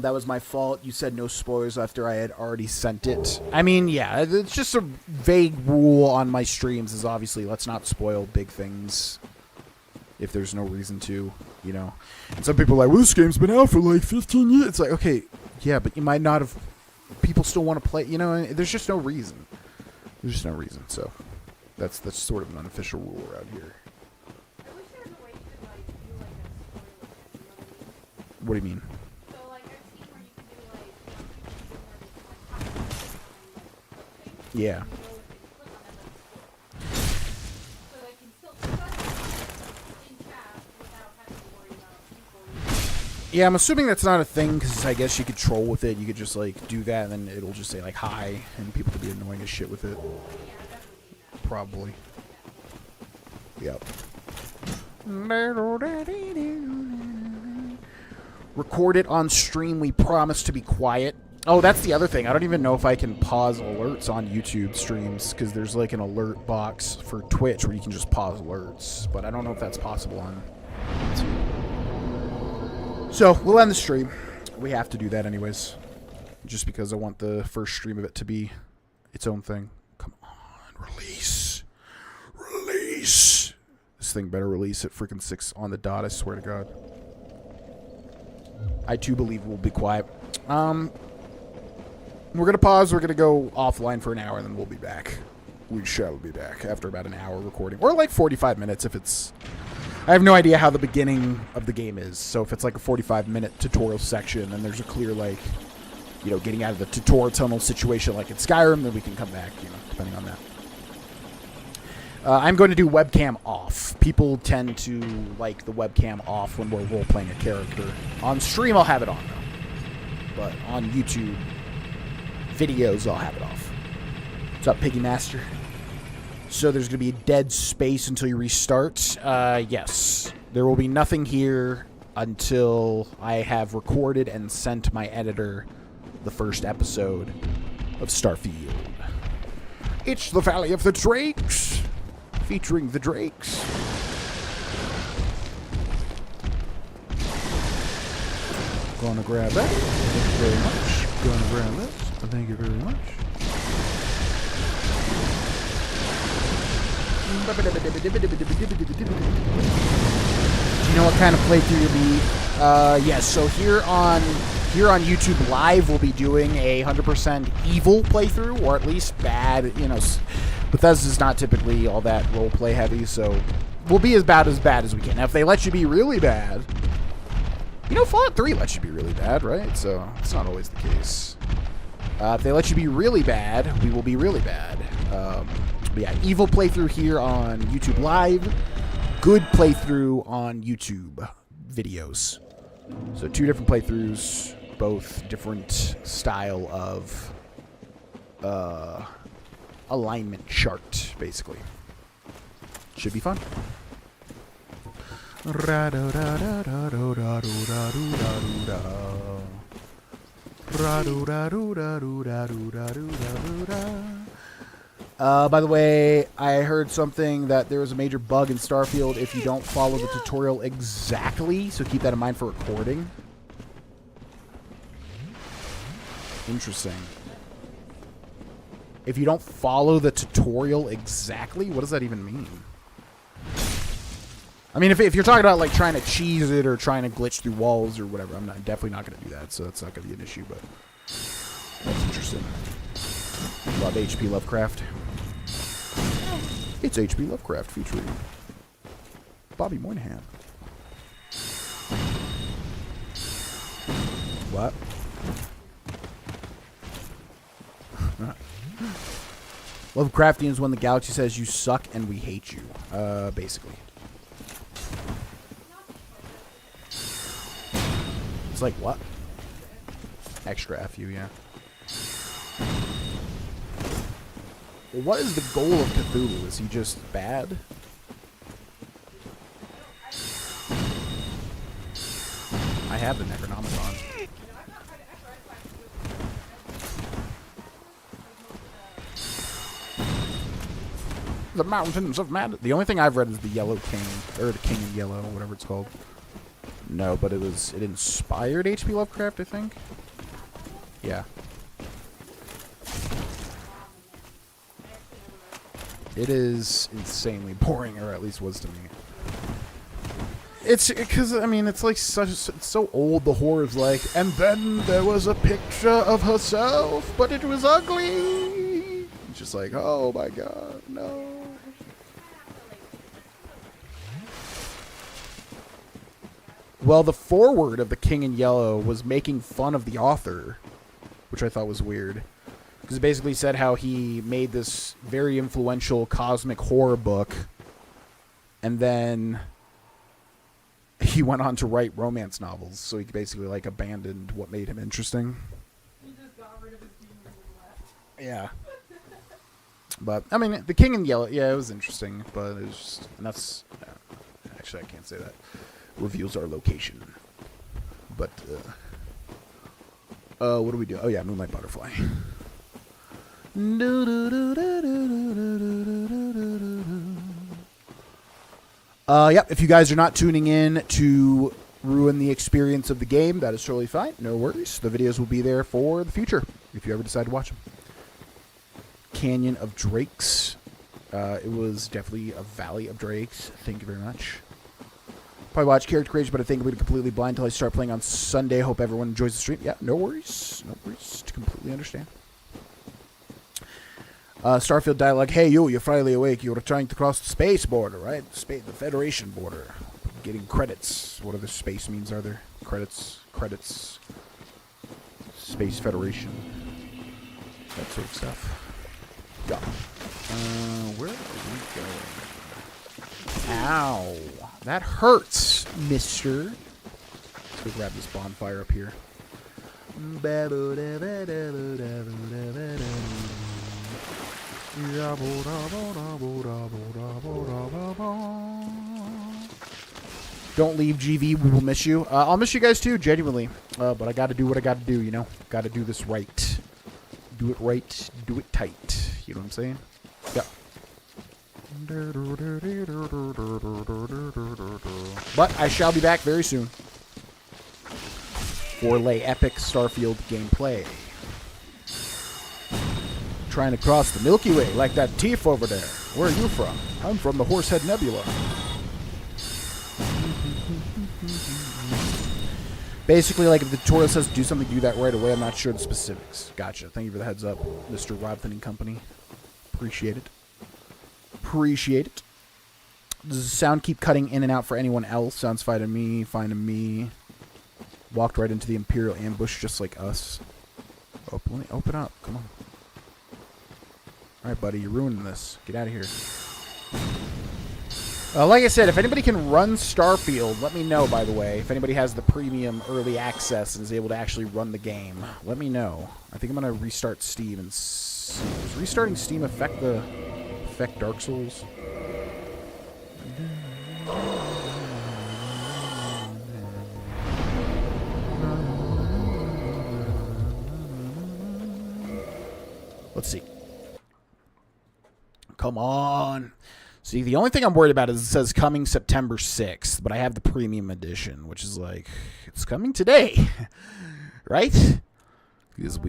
That was my fault. You said no spoilers after I had already sent it. I mean, yeah, it's just a vague rule on my streams is obviously let's not spoil big things if there's no reason to, you know. And some people are like, well, this game's been out for like 15 years. It's like, okay, yeah, but you might not have... People still want to play, you know, and there's just no reason. There's just no reason, so that's sort of an unofficial rule around here. What do you mean? Yeah. Yeah, I'm assuming that's not a thing, because I guess you could troll with it. You could just, like, do that, and then it'll just say, like, hi, and people could be annoying as shit with it. Probably. Yep. Record it on stream. We promise to be quiet. Oh, that's the other thing. I don't even know if I can pause alerts on YouTube streams, because there's, like, an alert box for Twitch where you can just pause alerts. But I don't know if that's possible on YouTube. So, we'll end the stream. We have to do that anyways. Just because I want the first stream of it to be its own thing. Come on, release. Release. This thing better release at freaking 6 on the dot, I swear to God. I too believe we'll be quiet. We're going to pause. We're going to go offline for an hour, and then we'll be back. We shall be back after about an hour recording. Or like 45 minutes if it's... I have no idea how the beginning of the game is. So if it's like a 45-minute tutorial section and there's a clear, like, you know, getting out of the tutorial tunnel situation like in Skyrim, then we can come back, you know, depending on that. I'm going to do webcam off. People tend to like the webcam off when we're role-playing a character. On stream, I'll have it on, though. But on YouTube videos, I'll have it off. What's up, Piggy Master? So there's going to be a dead space until you restart. Yes. There will be nothing here until I have recorded and sent my editor the first episode of Starfield. It's the Valley of the Drakes, featuring the Drakes. Gonna grab that. Thank you very much. Gonna grab this. Thank you very much. Do you know what kind of playthrough you'll be? Yes. So here on YouTube Live, we'll be doing a 100% evil playthrough, or at least bad. You know, Bethesda's not typically all that roleplay heavy, so we'll be as bad as we can. Now, if they let you be really bad, you know, Fallout 3 lets you be really bad, right? So it's not always the case. If they let you be really bad, we will be really bad. But yeah, evil playthrough here on YouTube Live. Good playthrough on YouTube videos. So 2 different playthroughs, both different style of alignment chart, basically. Should be fun. By the way, I heard something that there was a major bug in Starfield if you don't follow the tutorial exactly, so keep that in mind for recording. Interesting. If you don't follow the tutorial exactly, what does that even mean? I mean, if you're talking about like trying to cheese it or trying to glitch through walls or whatever, I'm definitely not going to do that, so that's not going to be an issue, but that's interesting. Love H.P. Lovecraft. It's H.P. Lovecraft featuring Bobby Moynihan. What? Lovecraftian is when the galaxy says you suck and we hate you. Basically. It's like what? Extra FU, yeah. Well, what is the goal of Cthulhu? Is he just bad? I have the Necronomicon. The Mountains of Madness. The only thing I've read is the Yellow King, or the King in Yellow, whatever it's called. No, but it inspired H.P. Lovecraft, I think. Yeah. It is insanely boring, or at least was to me. It's because, I mean, it's like it's so old, the horror's like, and then there was a picture of herself, but it was ugly. It's just like, oh my god, no. Well, the foreword of The King in Yellow was making fun of the author, which I thought was weird. Because it basically said how he made this very influential cosmic horror book, and then he went on to write romance novels, so he basically, like, abandoned what made him interesting. He just got rid of his demons and left. Yeah. But, I mean, The King in Yellow, yeah, it was interesting, but it was just, and that's, actually, I can't say that. Reveals our location. But, what do we do? Oh, yeah, Moonlight Butterfly. Yep, if you guys are not tuning in to ruin the experience of the game, that is totally fine. No worries. The videos will be there for the future, if you ever decide to watch them. Canyon of Drakes. It was definitely a Valley of Drakes. Thank you very much. Probably watch Character Creation, but I think I'm going to be completely blind until I start playing on Sunday. Hope everyone enjoys the stream. Yeah, no worries. No worries. To completely understand. Starfield dialogue. Hey, you're finally awake. You were trying to cross the space border, right? The Federation border. Getting credits. What other space means are there? Credits. Space Federation. That sort of stuff. Yeah. Where are we going? Ow. That hurts, mister. Let's go grab this bonfire up here. Don't leave, GV. We will miss you. I'll miss you guys too, genuinely. But I gotta do what I gotta do, you know? Gotta do this right. Do it right. Do it tight. You know what I'm saying? Yeah. But I shall be back very soon for lay epic Starfield gameplay. Trying to cross the Milky Way like that thief over there. Where are you from? I'm from the Horsehead Nebula. Basically, like, if the tutorial says do something, do that right away. I'm not sure the specifics. Gotcha. Thank you for the heads up, Mr. Rodfin and Company. Appreciate it. Appreciate it. Does the sound keep cutting in and out for anyone else? Sounds fine to me. Fine to me. Walked right into the Imperial ambush just like us. Open up. Come on. Alright, buddy. You're ruining this. Get out of here. Like I said, if anybody can run Starfield, let me know, by the way. If anybody has the premium early access and is able to actually run the game, let me know. I think I'm going to restart Steam. And does restarting Steam affect Dark Souls? Let's see. Come on. See, the only thing I'm worried about is it says coming September 6th, but I have the premium edition, which is like, it's coming today. Right? Because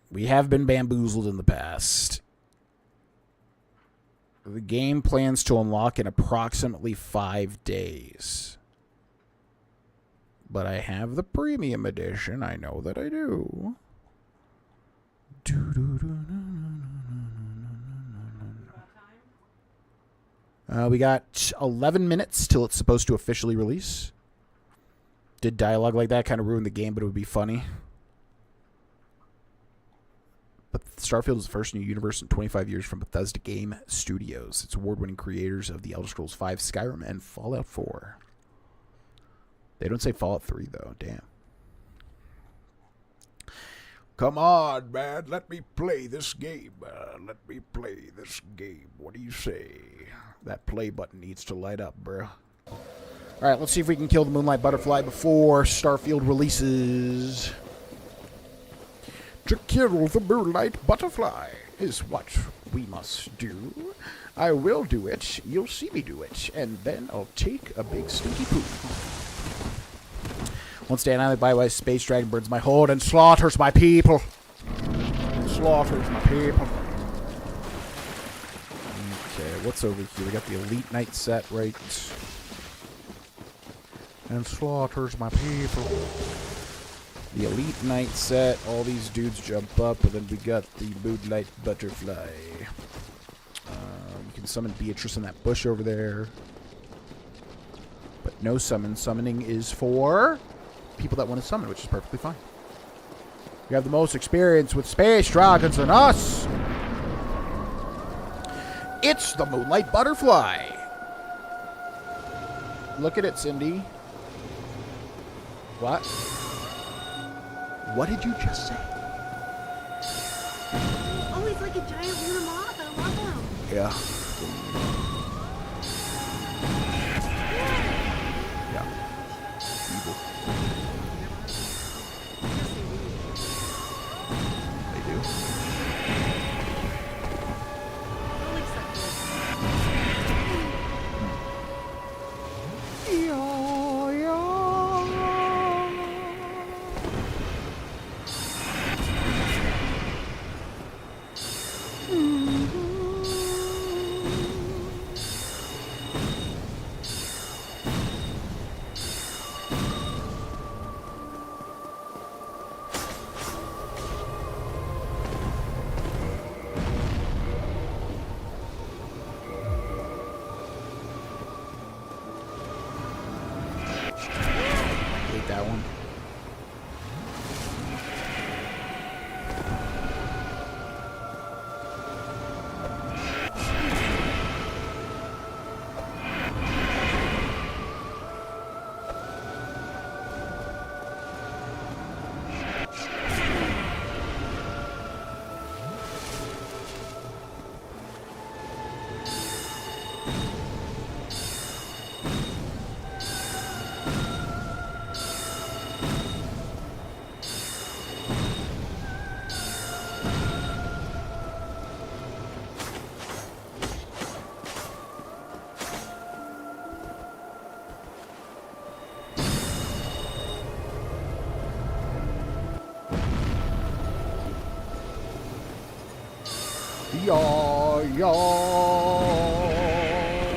we have been bamboozled in the past. The game plans to unlock in approximately 5 days. But I have the premium edition. I know that I do. We got 11 minutes till it's supposed to officially release. Did dialogue like that kind of ruin the game, but it would be funny. But Starfield is the first new universe in 25 years from Bethesda Game Studios. It's award-winning creators of The Elder Scrolls V, Skyrim, and Fallout 4. They don't say Fallout 3, though. Damn. Come on, man. Let me play this game. Let me play this game. What do you say? That play button needs to light up, bro. All right, let's see if we can kill the Moonlight Butterfly before Starfield releases. To kill the Moonlight Butterfly is what we must do. I will do it. You'll see me do it. And then I'll take a big stinky poop. Once day, an island by space dragon burns my hold and slaughters my people. Slaughters my people. Okay, what's over here? We got the Elite Knight set, right? And slaughters my people. The Elite Knight set. All these dudes jump up, and then we got the Moonlight Butterfly. You can summon Beatrice in that bush over there. But no summon. Summoning is for people that want to summon, which is perfectly fine. We have the most experience with space dragons than us. It's the Moonlight Butterfly. Look at it, Cindy. What? What did you just say? Oh, he's like a giant lunar moth. I love him. Yeah. Yeah. Evil. They do. Really excited. That one.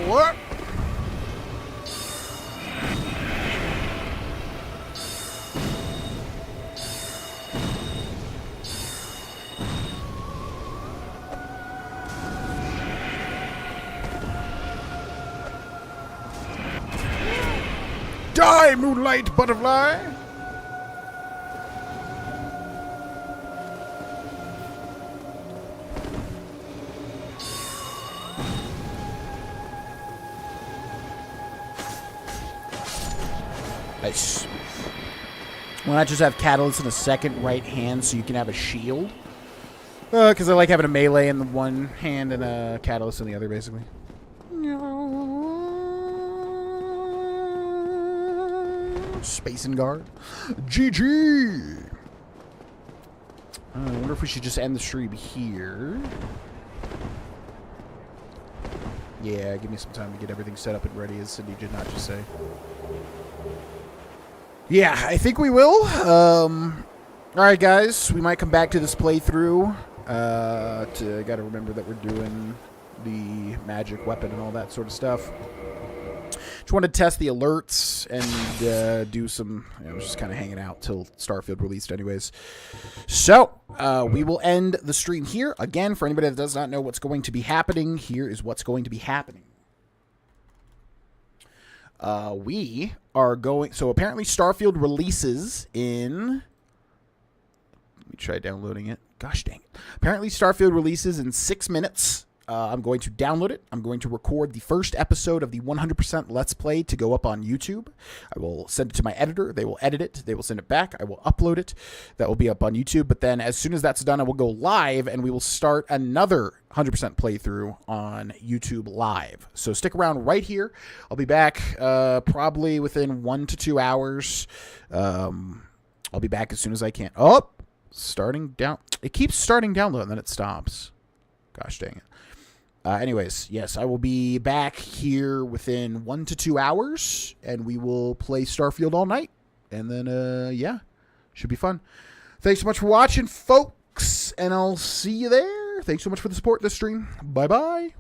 What? Die, Moonlight Butterfly! Nice. Why not just have Catalyst in a second right hand so you can have a shield? Because I like having a melee in the one hand and a Catalyst in the other, basically. Space and Guard. GG! I wonder if we should just end the stream here. Yeah, give me some time to get everything set up and ready, as Cindy did not just say. Yeah, I think we will. Alright, guys. We might come back to this playthrough. Gotta remember that we're doing the magic weapon and all that sort of stuff. Just wanted to test the alerts and do some... I was just kind of hanging out till Starfield released anyways. So, we will end the stream here. Again, for anybody that does not know what's going to be happening, here is what's going to be happening. We are going... So, apparently Starfield releases in... Let me try downloading it. Gosh dang it. Apparently Starfield releases in 6 minutes. I'm going to download it. I'm going to record the first episode of the 100% Let's Play to go up on YouTube. I will send it to my editor. They will edit it. They will send it back. I will upload it. That will be up on YouTube. But then as soon as that's done, I will go live and we will start another 100% playthrough on YouTube Live. So stick around right here. I'll be back probably within 1 to 2 hours. I'll be back as soon as I can. Oh, starting down. It keeps starting download and then it stops. Gosh dang it. Anyways, yes, I will be back here within 1 to 2 hours, and we will play Starfield all night. And then, yeah, should be fun. Thanks so much for watching, folks, and I'll see you there. Thanks so much for the support this stream. Bye-bye.